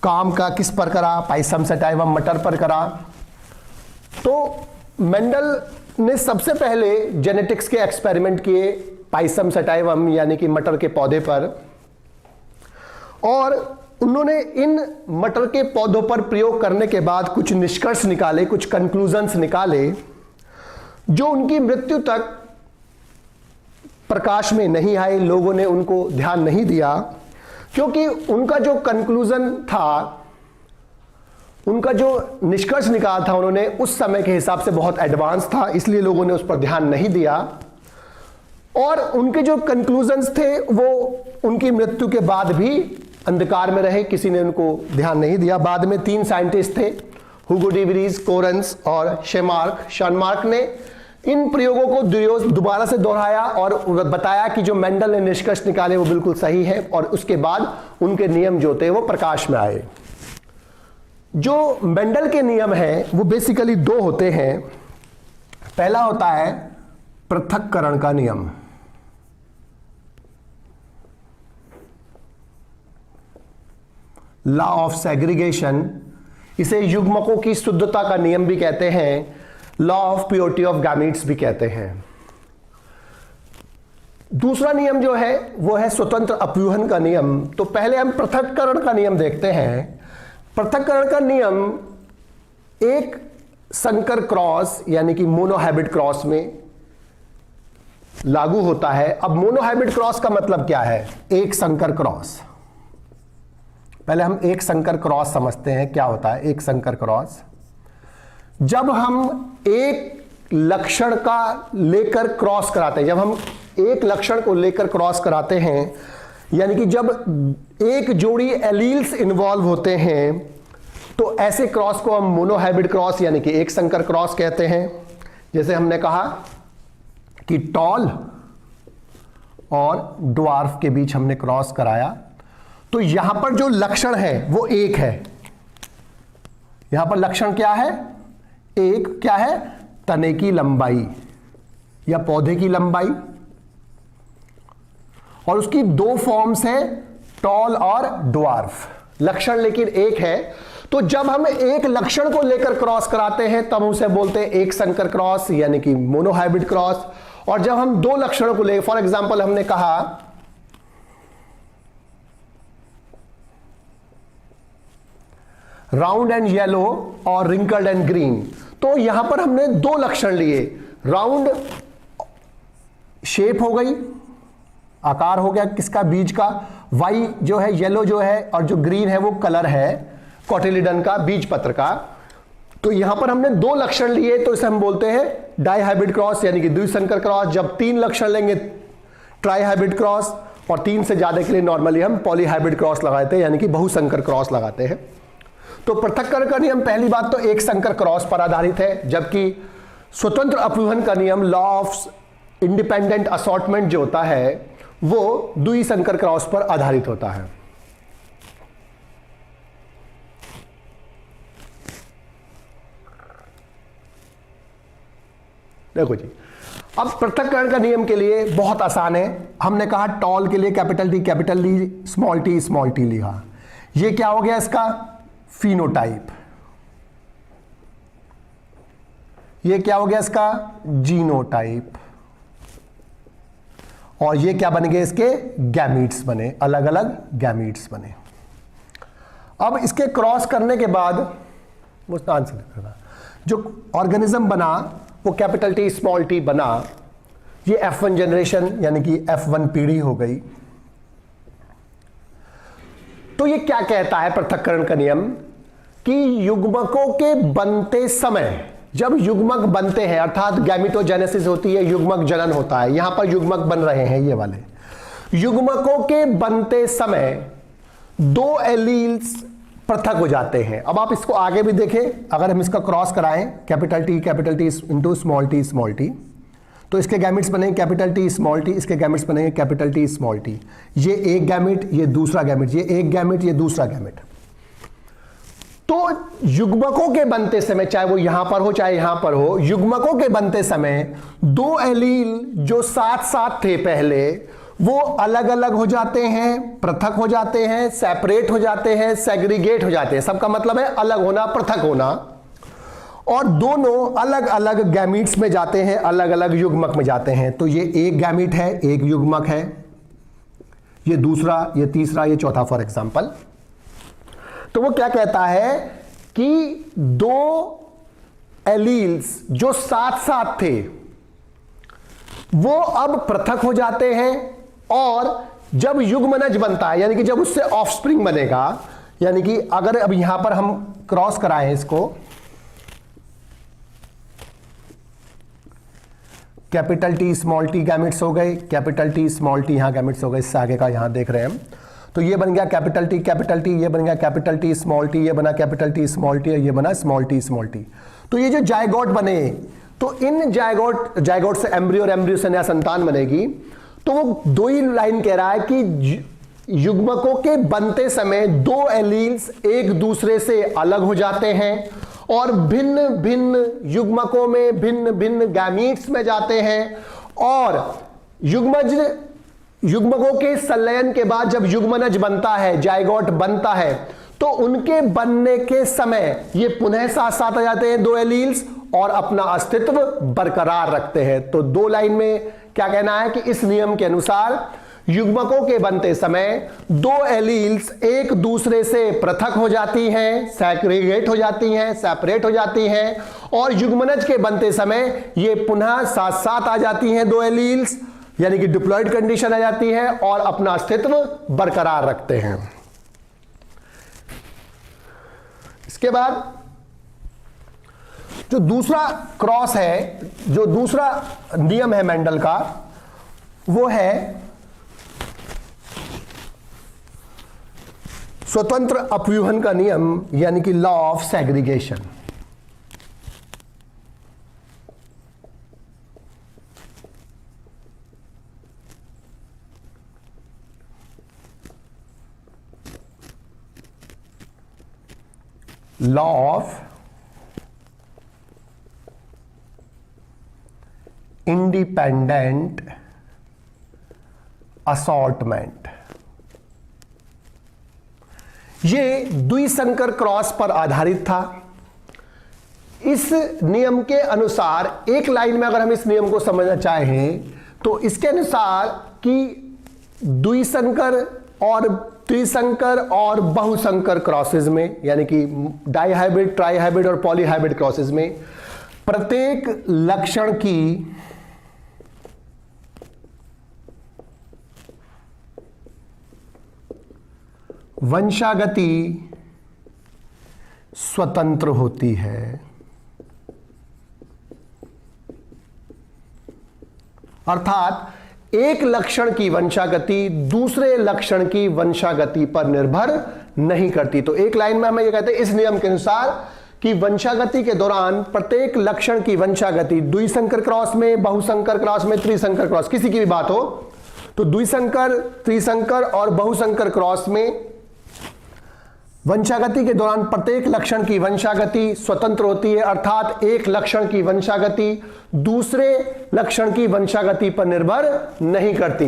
काम का किस पर करा, पाइसम सटाइवम मटर पर करा। तो मेंडल ने सबसे पहले जेनेटिक्स के एक्सपेरिमेंट किए पाइसम सटाइवम यानी कि मटर के पौधे पर, और उन्होंने इन मटर के पौधों पर प्रयोग करने के बाद कुछ निष्कर्ष निकाले, कुछ कंक्लूजन्स निकाले जो उनकी मृत्यु तक प्रकाश में नहीं आए। लोगों ने उनको ध्यान नहीं दिया क्योंकि उनका जो कंक्लूजन था, उनका जो निष्कर्ष निकाला था उन्होंने, उस समय के हिसाब से बहुत एडवांस था, इसलिए लोगों ने उस पर ध्यान नहीं दिया। और उनके जो कंक्लूजन्स थे वो उनकी मृत्यु के बाद भी अंधकार में रहे, किसी ने उनको ध्यान नहीं दिया। बाद में 3 साइंटिस्ट थे, हुगो डी वरीज, कोरन्स और शॉनमार्क ने इन प्रयोगों को दोबारा से दोहराया और बताया कि जो मेंडल ने निष्कर्ष निकाले वो बिल्कुल सही है, और उसके बाद उनके नियम जो थे वो प्रकाश में आए। जो मेंडल के नियम हैं वो बेसिकली 2 होते हैं। पहला होता है पृथक्करण का नियम। लॉ ऑफ सेग्रीगेशन, इसे युग्मकों की शुद्धता का नियम भी कहते हैं, law of purity of gametes भी कहते हैं। दूसरा नियम जो है वो है स्वतंत्र अपव्यूहन का नियम। तो पहले हम पृथक्करण का नियम देखते हैं। पृथक्करण का नियम एक संकर क्रॉस यानी कि मोनोहैबिट क्रॉस में लागू होता है। अब मोनोहैबिट क्रॉस का मतलब क्या है? एक संकर क्रॉस। पहले हम एक संकर क्रॉस समझते हैं क्या होता है। एक संकर क्रॉस, जब हम एक लक्षण का लेकर क्रॉस कराते हैं, जब हम एक लक्षण को लेकर क्रॉस कराते हैं, यानी कि जब एक जोड़ी एलील्स इन्वॉल्व होते हैं, तो ऐसे क्रॉस को हम मोनोहाइब्रिड क्रॉस यानी कि एक संकर क्रॉस कहते हैं। जैसे हमने कहा कि टॉल और ड्वार्फ के बीच हमने क्रॉस कराया, तो यहां पर जो लक्षण है वो एक है। यहां पर लक्षण क्या है? एक क्या है? तने की लंबाई या पौधे की लंबाई, और उसकी दो फॉर्म्स है, टॉल और ड्वार्फ। लक्षण लेकिन एक है। तो जब हम एक लक्षण को लेकर क्रॉस कराते हैं तब उसे बोलते हैं एक संकर क्रॉस यानी कि मोनोहाइब्रिड क्रॉस। और जब हम दो लक्षणों को ले, फॉर एग्जांपल हमने कहा राउंड एंड येलो और रिंकल्ड एंड ग्रीन, तो यहां पर हमने दो लक्षण लिए। राउंड शेप हो गई, आकार हो गया किसका? बीज का। वाई जो है येलो जो है, और जो ग्रीन है वो कलर है कोटिलीडन का, बीज पत्र का। तो यहां पर हमने दो लक्षण लिए, तो इसे हम बोलते हैं डाइहाइब्रिड क्रॉस यानी कि द्विसंकर क्रॉस। जब तीन लक्षण लेंगे ट्राइहाइब्रिड क्रॉस, और तीन से ज्यादा के लिए नॉर्मली हम पॉलीहाइब्रिड क्रॉस लगाते हैं यानी कि बहुसंकर क्रॉस लगाते हैं। तो पृथक्करण का नियम पहली बात तो एक संकर क्रॉस पर आधारित है, जबकि स्वतंत्र अपरूपण का नियम लॉ ऑफ इंडिपेंडेंट असॉर्टमेंट जो होता है वो द्विसंकर क्रॉस पर आधारित होता है। देखो जी, अब पृथक्करण का नियम के लिए बहुत आसान है। हमने कहा टॉल के लिए कैपिटल टी स्मॉल टी लिखा। ये क्या हो गया? इसका फिनोटाइप। ये क्या हो गया? इसका जीनोटाइप। और ये क्या बन गए? इसके गैमीट्स बने, अलग अलग गैमीट्स बने। अब इसके क्रॉस करने के बाद मुझे आंसर करना, जो ऑर्गेनिज्म बना वो कैपिटल टी स्मॉल टी बना। ये F1 जनरेशन यानी कि F1 पीढ़ी हो गई। तो ये क्या कहता है पृथक्करण का नियम कि युग्मकों के बनते समय, जब युग्मक बनते हैं अर्थात गैमेटोजेनेसिस होती है, युग्मक जनन होता है, यहां पर युग्मक बन रहे हैं ये वाले, युग्मकों के बनते समय दो एलील्स पृथक हो जाते हैं। अब आप इसको आगे भी देखें, अगर हम इसका क्रॉस कराएं capital T into small T, तो इसके गैमेट्स बनेंगे कैपिटल टी स्मॉल टी, इसके गैमेट्स बनेंगे कैपिटल टी स्मॉल टी। ये एक गैमेट, ये दूसरा गैमेट, ये एक गैमेट, ये दूसरा गैमेट। तो युग्मकों के बनते समय, चाहे वो यहां पर हो चाहे यहां पर हो, युग्मकों के बनते समय दो एलील जो साथ साथ थे पहले, वो अलग अलग हो जाते हैं, पृथक हो जाते हैं, सेपरेट हो जाते हैं, सेग्रीगेट हो जाते हैं। सबका मतलब है अलग होना, पृथक होना। और दोनों अलग अलग गैमीट्स में जाते हैं, अलग अलग युग्मक में जाते हैं। तो ये एक गैमीट है, एक युग्मक है, ये दूसरा, ये तीसरा, ये चौथा फॉर एग्जांपल। तो वो क्या कहता है कि दो एलील्स जो साथ साथ थे वो अब पृथक हो जाते हैं, और जब युग्मनज बनता है यानी कि जब उससे ऑफस्प्रिंग बनेगा, यानी कि अगर अब यहां पर हम क्रॉस कराएं इसको, capital T small T gametes हो गए, कैपिटल टी स्मॉल टी यहां गैमेट्स हो गए, इससे आगे का यहां देख रहे हैं हम। तो ये बन गया कैपिटल टी, ये बन गया कैपिटल टी स्मॉल टी, ये बना कैपिटल टी स्मॉल टी, ये बना स्मॉल टी। तो ये जो जायगोट बने, तो इन जायगोट से एम्ब्रियो और एम्ब्रियो से नया संतान बनेगी। तो वो दो ही लाइन कह रहा है कि युग्मकों के बनते समय दो एलील्स एक दूसरे से अलग हो जाते हैं और भिन्न भिन्न युग्मकों में भिन्न भिन्न गैमीट्स में जाते हैं, और युग्मकों के संलयन के बाद जब युग्मनज बनता है, जायगोट बनता है, तो उनके बनने के समय ये पुनः साथ साथ आ जाते हैं दो एलील्स और अपना अस्तित्व बरकरार रखते हैं। तो दो लाइन में क्या कहना है कि इस नियम के अनुसार युग्मकों के बनते समय दो एलील्स एक दूसरे से पृथक हो जाती हैं, सेग्रीगेट हो जाती हैं, सेपरेट हो जाती हैं, और युग्मनज के बनते समय ये पुनः साथ साथ आ जाती हैं दो एलील्स, यानी कि डिप्लॉयड कंडीशन आ जाती है और अपना अस्तित्व बरकरार रखते हैं। इसके बाद जो दूसरा क्रॉस है, जो दूसरा नियम है मेंडल का, वो है स्वतंत्र अपव्यूहन का नियम, यानी कि law of segregation. Law of independent assortment. ये द्विसंकर क्रॉस पर आधारित था। इस नियम के अनुसार, एक लाइन में अगर हम इस नियम को समझना चाहें तो इसके अनुसार कि द्विसंकर और त्रिसंकर और बहुसंकर क्रॉसेस में, यानी कि डाइहाइब्रिड, ट्राइहाइब्रिड और पॉलीहाइब्रिड क्रॉसेस में, प्रत्येक लक्षण की वंशागति स्वतंत्र होती है। अर्थात एक लक्षण की वंशागति दूसरे लक्षण की वंशागति पर निर्भर नहीं करती। तो एक लाइन में हम ये कहते हैं इस नियम के अनुसार कि वंशागति के दौरान प्रत्येक लक्षण की वंशागति द्विसंकर क्रॉस में, बहुसंकर क्रॉस में, त्रिसंकर क्रॉस, किसी की भी बात हो तो द्विसंकर, त्रिसंकर और बहुसंकर क्रॉस में वंशागति के दौरान प्रत्येक लक्षण की वंशागति स्वतंत्र होती है। अर्थात एक लक्षण की वंशागति दूसरे लक्षण की वंशागति पर निर्भर नहीं करती।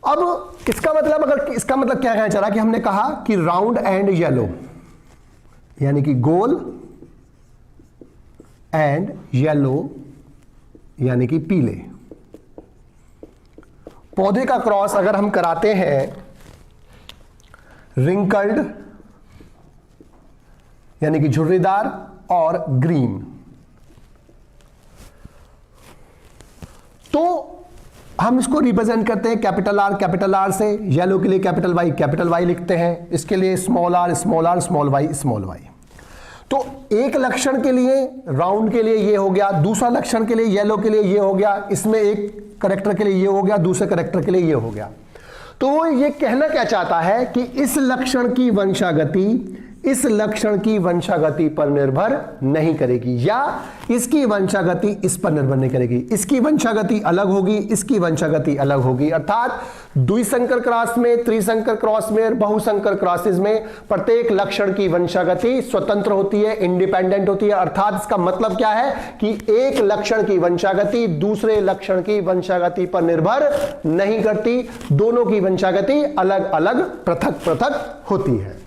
अब इसका मतलब क्या कहना चाह रहा कि हमने कहा कि राउंड एंड येलो, यानी कि गोल एंड येलो यानी कि पीले, पौधे का क्रॉस अगर हम कराते हैं रिंकल्ड यानी कि झुर्रीदार और ग्रीन, तो हम इसको रिप्रेजेंट करते हैं कैपिटल आर से। येलो के लिए कैपिटल वाई लिखते हैं, इसके लिए स्मॉल आर, स्मॉल वाई। तो एक लक्षण के लिए, राउंड के लिए ये हो गया, दूसरा लक्षण के लिए येलो के लिए ये हो गया, इसमें एक कैरेक्टर के लिए ये हो गया, दूसरे कैरेक्टर के लिए ये हो गया। तो वो ये कहना क्या चाहता है कि इस लक्षण की वंशागति इस लक्षण की वंशागति पर निर्भर नहीं करेगी, या इसकी वंशागति इस पर निर्भर नहीं करेगी। इसकी वंशागति अलग होगी, इसकी वंशागति अलग होगी। अर्थात द्विसंकर क्रॉस में, त्रिसंकर क्रॉस में और बहुसंकर क्रॉसेस में प्रत्येक लक्षण की वंशागति स्वतंत्र होती है, इंडिपेंडेंट होती है। अर्थात इसका मतलब क्या है कि एक लक्षण की वंशागति दूसरे लक्षण की वंशागति पर निर्भर नहीं करती, दोनों की वंशागति अलग अलग, पृथक पृथक होती है।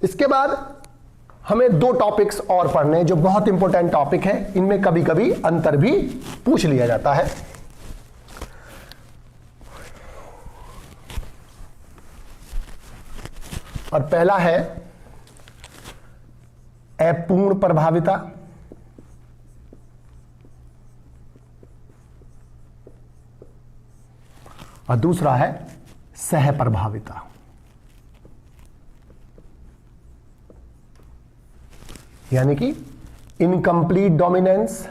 इसके बाद हमें दो टॉपिक्स और पढ़ने जो बहुत इंपॉर्टेंट टॉपिक है, इनमें कभी कभी अंतर भी पूछ लिया जाता है। और पहला है अपूर्ण प्रभाविता, और दूसरा है सहप्रभाविता। यानी कि इनकम्प्लीट डोमिनेंस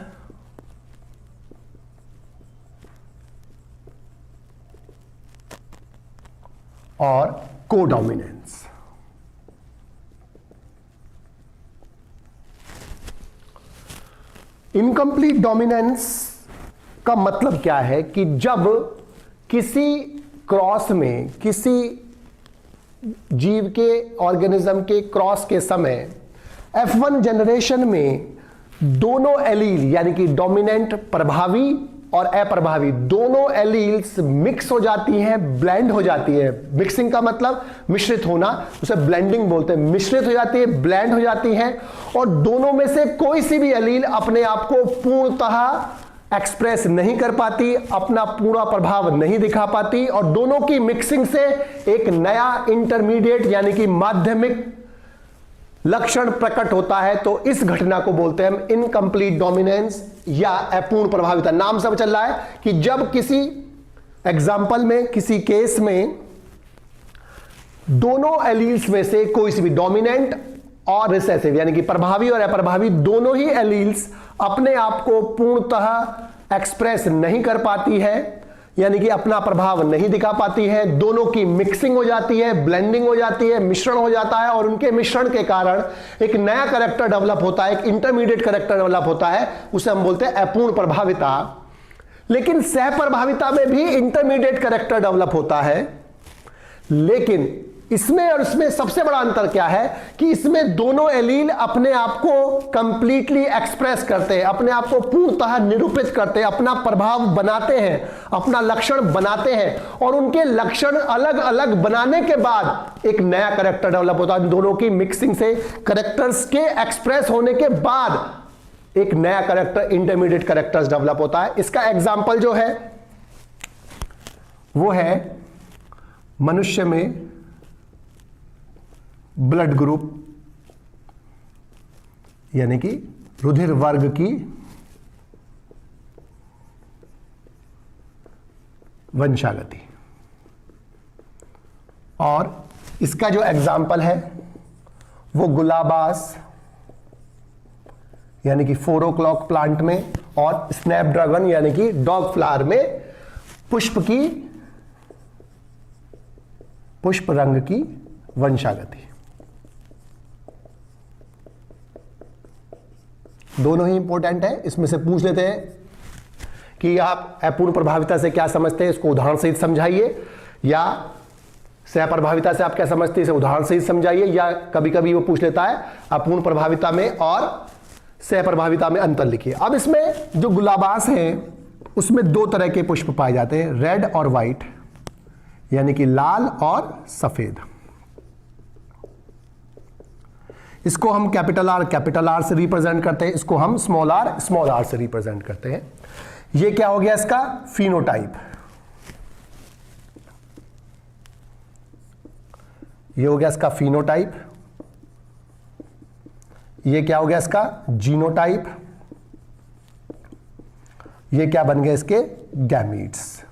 और कोडोमिनेंस। इनकम्प्लीट डोमिनेंस का मतलब क्या है कि जब किसी क्रॉस में, किसी जीव के, ऑर्गेनिज्म के क्रॉस के समय F1 जनरेशन में दोनों एलील यानी कि डोमिनेंट, प्रभावी और अप्रभावी, दोनों एलील्स मिक्स हो जाती हैं, ब्लेंड हो जाती है। मिक्सिंग का मतलब मिश्रित होना, उसे ब्लेंडिंग बोलते हैं। मिश्रित हो जाती है, ब्लेंड हो जाती है, और दोनों में से कोई सी भी एलील अपने आप को पूर्णतः एक्सप्रेस नहीं कर पाती, अपना पूरा प्रभाव नहीं दिखा पाती, और दोनों की मिक्सिंग से एक नया इंटरमीडिएट यानी कि माध्यमिक लक्षण प्रकट होता है। तो इस घटना को बोलते हैं हम इनकम्प्लीट डोमिनेंस या अपूर्ण प्रभाविता। नाम सब चल रहा है कि जब किसी एग्जाम्पल में, किसी केस में दोनों एलील्स में से कोई सी भी डोमिनेंट और रिसेसिव यानी कि प्रभावी और अप्रभावी दोनों ही एलील्स अपने आप को पूर्णतः एक्सप्रेस नहीं कर पाती है, यानी कि अपना प्रभाव नहीं दिखा पाती है। दोनों की मिक्सिंग हो जाती है, ब्लेंडिंग हो जाती है, मिश्रण हो जाता है और उनके मिश्रण के कारण एक नया कैरेक्टर डेवलप होता है, एक इंटरमीडिएट कैरेक्टर डेवलप होता है, उसे हम बोलते हैं अपूर्ण प्रभाविता। लेकिन सह प्रभाविता में भी इंटरमीडिएट कैरेक्टर डेवलप होता है, लेकिन इसमें और इसमें सबसे बड़ा अंतर क्या है कि इसमें दोनों एलील अपने आप को कंप्लीटली एक्सप्रेस करते हैं, अपने आप को पूर्णतः निरूपित करते हैं, अपना प्रभाव बनाते हैं, अपना लक्षण बनाते हैं और उनके लक्षण अलग अलग बनाने के बाद एक नया कैरेक्टर डेवलप होता है। दोनों की मिक्सिंग से कैरेक्टर्स के एक्सप्रेस होने के बाद एक नया कैरेक्टर इंटरमीडिएट कैरेक्टर्स डेवलप होता है। इसका एग्जाम्पल जो है वो है मनुष्य में ब्लड ग्रुप यानी कि रुधिर वर्ग की वंशागति, और इसका जो एग्जाम्पल है वो गुलाबास यानी कि 4 o'clock प्लांट में और स्नैपड्रैगन यानी कि डॉग फ्लावर में पुष्प रंग की वंशागति। दोनों ही इंपॉर्टेंट है। इसमें से पूछ लेते हैं कि आप अपूर्ण प्रभाविता से क्या समझते हैं, इसको उदाहरण सहित समझाइए, या सह प्रभाविता से आप क्या समझते हैं, इसे उदाहरण सहित समझाइए, या कभी कभी वो पूछ लेता है अपूर्ण प्रभाविता में और सह प्रभाविता में अंतर लिखिए। अब इसमें जो गुलाबास है उसमें 2 तरह के पुष्प पाए जाते हैं, रेड और व्हाइट यानी कि लाल और सफेद। इसको हम कैपिटल आर से रिप्रेजेंट करते हैं, इसको हम स्मॉल आर से रिप्रेजेंट करते हैं। ये क्या हो गया इसका फिनोटाइप, ये हो गया इसका फिनोटाइप। ये क्या हो गया इसका जीनोटाइप। ये क्या बन गए इसके गैमीट्स,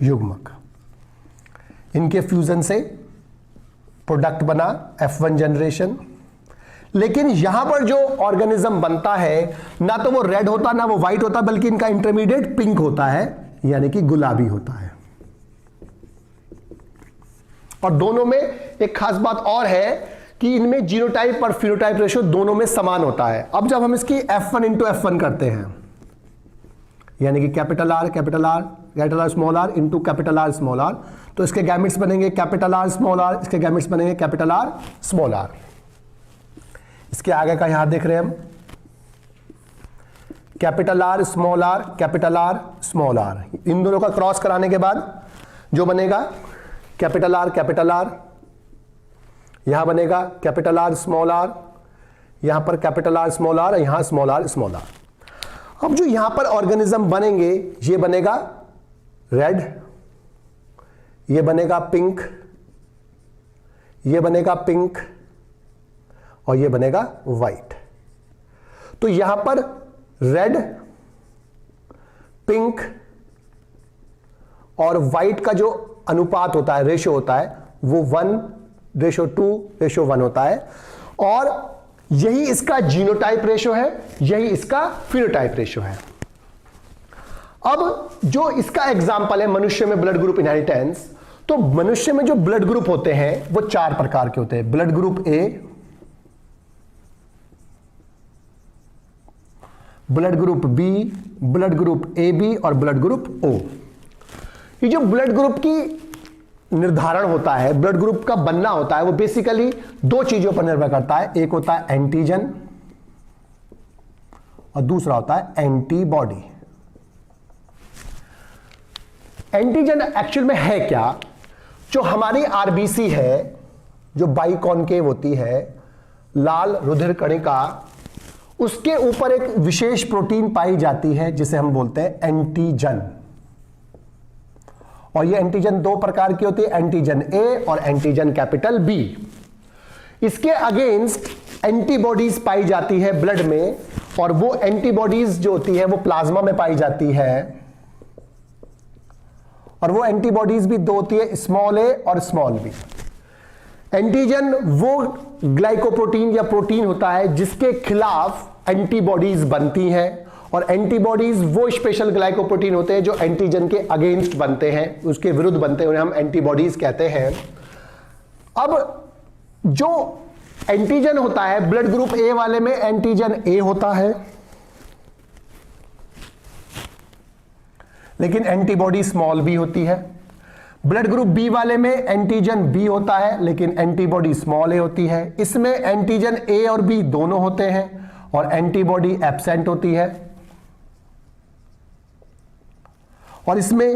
युग्मक। इनके फ्यूजन से प्रोडक्ट बना F1 जनरेशन। लेकिन यहां पर जो ऑर्गेनिज्म बनता है ना तो वो रेड होता ना वो व्हाइट होता, बल्कि इनका इंटरमीडिएट पिंक होता है यानी कि गुलाबी होता है। और दोनों में एक खास बात और है कि इनमें जीनोटाइप और फिनोटाइप रेशियो दोनों में समान होता है। अब जब हम इसकी F1 इंटू F1 करते हैं यानी कि capital R small R into capital R small R, तो इसके गैमेट्स बनेंगे कैपिटल आर स्मॉल आर, इसके गैमेट्स बनेंगे कैपिटल आर स्मॉल आर। इसके आगे का यहां देख रहे हैं हम capital R small R, capital R small R. इन दोनों का क्रॉस कराने के बाद जो बनेगा कैपिटल आर, यहां बनेगा कैपिटल आर स्मॉल आर, यहां पर कैपिटल आर स्मॉल आर, यहां स्मॉल आर। अब जो यहां पर ऑर्गेनिज्म बनेंगे ये बनेगा रेड, ये बनेगा पिंक, ये बनेगा पिंक और ये बनेगा व्हाइट। तो यहां पर रेड, पिंक और व्हाइट का जो अनुपात होता है, रेशियो होता है, वो 1:2:1 होता है। और यही इसका जीनोटाइप रेशियो है, यही इसका फिनोटाइप रेशियो है। अब जो इसका एग्जाम्पल है मनुष्य में ब्लड ग्रुप इनहेरिटेंस, तो मनुष्य में जो ब्लड ग्रुप होते हैं वो 4 प्रकार के होते हैं। Blood group A, blood group B, blood group A B और ब्लड ग्रुप ओ। ये जो ब्लड ग्रुप की निर्धारण होता है, ब्लड ग्रुप का बनना होता है, वो बेसिकली 2 चीजों पर निर्भर करता है। एक होता है एंटीजन और दूसरा होता है एंटीबॉडी। एंटीजन एक्चुअल में है क्या? जो हमारी आरबीसी है, जो बाइकॉन्केव होती है, लाल रुधिर कणिका, उसके ऊपर एक विशेष प्रोटीन पाई जाती है जिसे हम बोलते हैं एंटीजन। और ये एंटीजन 2 प्रकार की होती है, एंटीजन ए और एंटीजन कैपिटल बी। इसके अगेंस्ट एंटीबॉडीज पाई जाती है ब्लड में, और वो एंटीबॉडीज जो होती है वो प्लाज्मा में पाई जाती है। और वो एंटीबॉडीज भी दो होती है, स्मॉल ए और स्मॉल बी। एंटीजन वो ग्लाइकोप्रोटीन या प्रोटीन होता है जिसके खिलाफ एंटीबॉडीज बनती हैं, और एंटीबॉडीज वो स्पेशल ग्लाइकोप्रोटीन होते हैं जो एंटीजन के अगेंस्ट बनते हैं, उसके विरुद्ध बनते हैं, उन्हें हम एंटीबॉडीज कहते हैं। अब जो एंटीजन होता है ब्लड ग्रुप ए वाले में एंटीजन ए होता है, लेकिन एंटीबॉडी स्मॉल बी होती है। ब्लड ग्रुप बी वाले में एंटीजन बी होता है, लेकिन एंटीबॉडी स्मॉल ए होती है। इसमें एंटीजन ए और बी दोनों होते हैं और एंटीबॉडी एब्सेंट होती है। और इसमें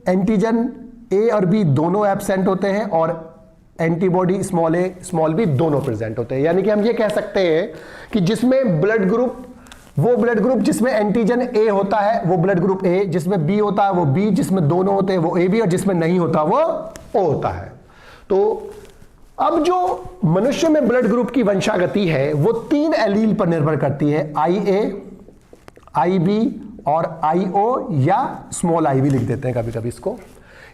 एंटीजन ए और बी दोनों एब्सेंट होते हैं और एंटीबॉडी स्मॉल ए स्मॉल बी दोनों प्रेजेंट होते हैं। यानी कि हम ये कह सकते हैं कि जिसमें ब्लड ग्रुप, वो ब्लड ग्रुप जिसमें एंटीजन ए होता है वो ब्लड ग्रुप ए, जिसमें बी होता है वो बी, जिसमें दोनों होते हैं वो ए बी, और जिसमें नहीं होता वो ओ होता है। तो अब जो मनुष्य में ब्लड ग्रुप की वंशागति है वो 3 एलील पर निर्भर करती है, आई ए, आई बी और आई ओ, या स्मॉल आई भी लिख देते हैं कभी कभी इसको।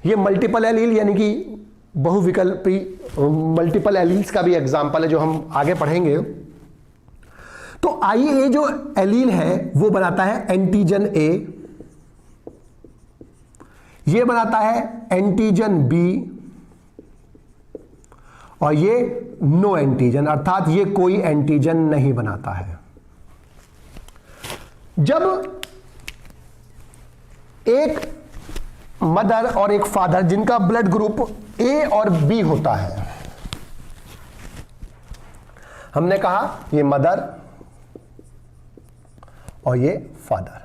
ये मल्टीपल एलील यानी कि बहुविकल्पी मल्टीपल एलील्स का भी एग्जाम्पल है जो हम आगे पढ़ेंगे। तो आई ए जो एलील है वो बनाता है एंटीजन ए, ये बनाता है एंटीजन बी, और ये नो एंटीजन, अर्थात ये कोई एंटीजन नहीं बनाता है। जब एक मदर और एक फादर जिनका ब्लड ग्रुप ए और बी होता है, हमने कहा ये मदर और ये फादर,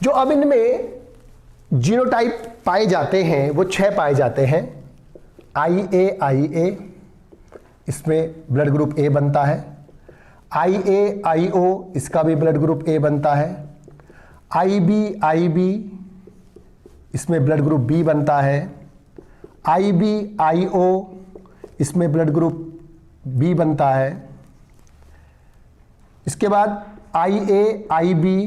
जो अब इनमें जीनोटाइप पाए जाते हैं वो 6 पाए जाते हैं। आई ए, इसमें ब्लड ग्रुप ए बनता है। आई ए आई ओ, इसका भी ब्लड ग्रुप ए बनता है। आई बी, इसमें ब्लड ग्रुप बी बनता है। आई बी आई ओ, इसमें ब्लड ग्रुप बी बनता है। इसके बाद I A I B,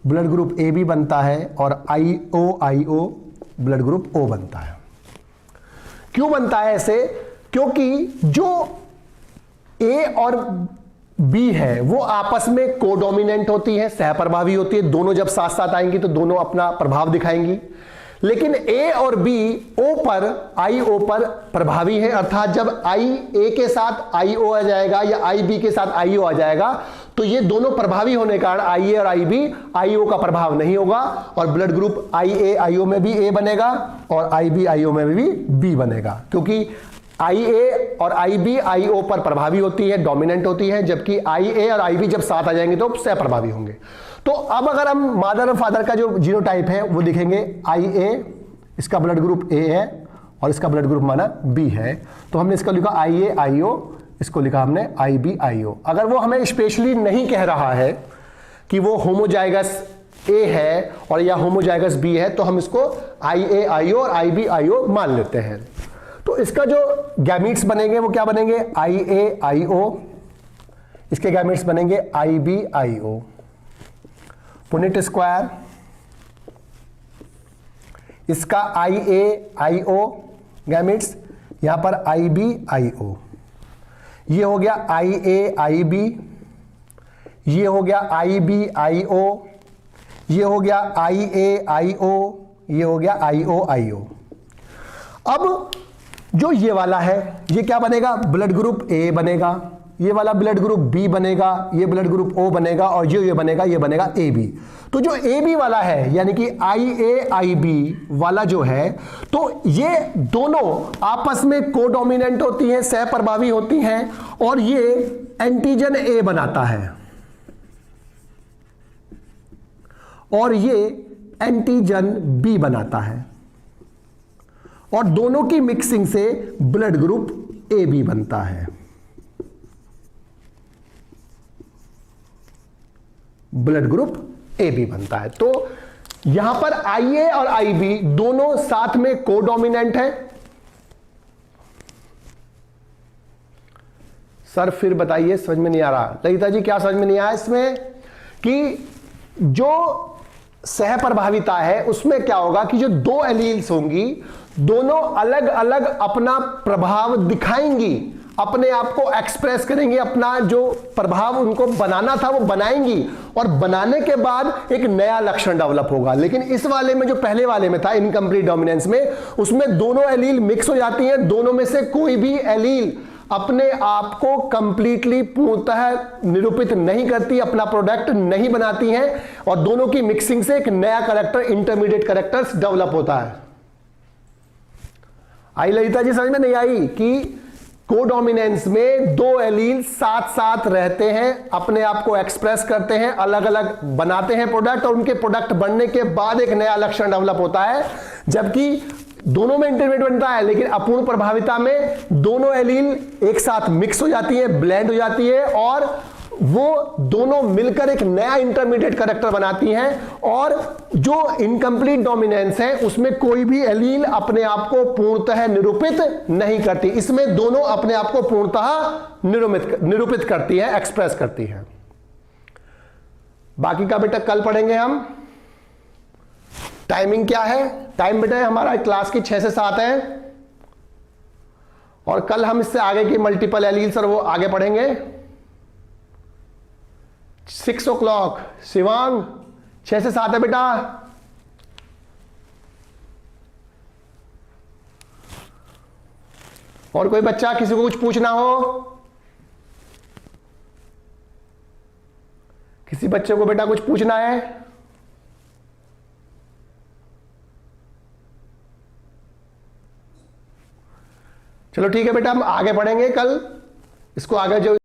blood group A B बनता है, और आई ओ ब्लड ग्रुप ओ बनता है। क्यों बनता है ऐसे? क्योंकि जो ए और बी है वो आपस में कोडोमिनेंट होती है, सहप्रभावी होती है। दोनों जब साथ साथ आएंगी तो दोनों अपना प्रभाव दिखाएंगी। लेकिन ए और बी ओ पर, आई ओ पर प्रभावी है, अर्थात जब आई ए के साथ आई ओ आ जाएगा या आई बी के साथ आई ओ आ जाएगा तो ये दोनों प्रभावी होने के कारण आई ए और आई बी आई ओ का प्रभाव नहीं होगा, और ब्लड ग्रुप आई ए आई ओ में भी ए बनेगा और आई बी आई ओ में भी बी बनेगा, क्योंकि आई ए और आई बी आई ओ पर प्रभावी होती है, डोमिनेंट होती है, जबकि आई ए और आई बी जब साथ आ जाएंगे तो सह प्रभावी होंगे। तो अब अगर हम मदर और फादर का जो जीनोटाइप है वो लिखेंगे, आई ए, इसका ब्लड ग्रुप ए है और इसका ब्लड ग्रुप माना बी है, तो हमने इसका लिखा आई ए आई ओ, इसको लिखा हमने आई बी आई ओ। अगर वो हमें स्पेशली नहीं कह रहा है कि वो होमोजाइगस ए है और या होमोजाइगस बी है, तो हम इसको आई ए आई ओ और आई बी आई ओ मान लेते हैं। तो इसका जो गैमीट्स बनेंगे वो क्या बनेंगे, आई ए आई ओ, इसके गैमीट्स बनेंगे आई B I O, Punnett square, इसका आई ए आई ओ गैमीट्स, यहां पर आई बी आई ओ, ये हो गया आई ए आई बी, ये हो गया आई बी आई ओ, ये हो गया आई ए आई ओ, ये हो गया आई ओ आई ओ। अब जो ये वाला है ये क्या बनेगा, ब्लड ग्रुप ए बनेगा, ये वाला ब्लड ग्रुप बी बनेगा, ये ब्लड ग्रुप ओ बनेगा, और जो ये बनेगा ए बी। तो जो ए बी वाला है यानी कि आई ए आई बी वाला जो है, तो ये दोनों आपस में कोडोमिनेंट होती हैं, सह प्रभावी होती हैं, और ये एंटीजन ए बनाता है और ये एंटीजन बी बनाता है, और दोनों की मिक्सिंग से ब्लड ग्रुप ए बी बनता है। ब्लड ग्रुप ए बी बनता है। तो यहां पर आई ए और आई बी दोनों साथ में कोडोमिनेंट है। सर फिर बताइए, समझ में नहीं आ रहा। ललिता जी क्या समझ में नहीं आया इसमें? कि जो सहप्रभाविता है, उसमें क्या होगा कि जो दो एलील्स होंगी दोनों अलग अलग अपना प्रभाव दिखाएंगी, अपने आप को एक्सप्रेस करेंगी, अपना जो प्रभाव उनको बनाना था वो बनाएंगी, और बनाने के बाद एक नया लक्षण डेवलप होगा। लेकिन इस वाले में, जो पहले वाले में था इनकम्प्लीट डोमिनेंस में, उसमें दोनों एलील मिक्स हो जाती हैं, दोनों में से कोई भी एलील अपने आप को कंप्लीटली पूर्णतः निरूपित नहीं करती, अपना प्रोडक्ट नहीं बनाती हैं, और दोनों की मिक्सिंग से एक नया कैरेक्टर, इंटरमीडिएट कैरेक्टर्स डेवलप होता है। आई ललिता जी, समझ में नहीं आई कि कोडोमिनेंस में दो एलील साथ साथ रहते हैं, अपने आप को एक्सप्रेस करते हैं, अलग अलग बनाते हैं प्रोडक्ट, और उनके प्रोडक्ट बनने के बाद एक नया लक्षण डेवलप होता है, जबकि दोनों में इंटरमीडिएट बनता है। लेकिन अपूर्ण प्रभाविता में दोनों एलील एक साथ मिक्स हो जाती है, ब्लेंड हो जाती है, और वो दोनों मिलकर एक नया इंटरमीडिएट कैरेक्टर बनाती हैं। और जो इनकम्प्लीट डोमिनेंस है उसमें कोई भी एलील अपने आप को पूर्णतः निरूपित नहीं करती, इसमें दोनों अपने आप को पूर्णतः निरूपित करती है, एक्सप्रेस करती है। बाकी का बेटा कल पढ़ेंगे हम। टाइमिंग क्या है? टाइम बेटा हमारा क्लास की 6 से 7 है, और कल हम इससे आगे की मल्टीपल एलील्स और वो आगे पढ़ेंगे। 6 o'clock शिवांग, 6 से 7 है बेटा। और कोई बच्चा, किसी को कुछ पूछना हो? किसी बच्चे को बेटा कुछ पूछना है? चलो ठीक है बेटा, हम आगे पढ़ेंगे कल इसको, आगे जो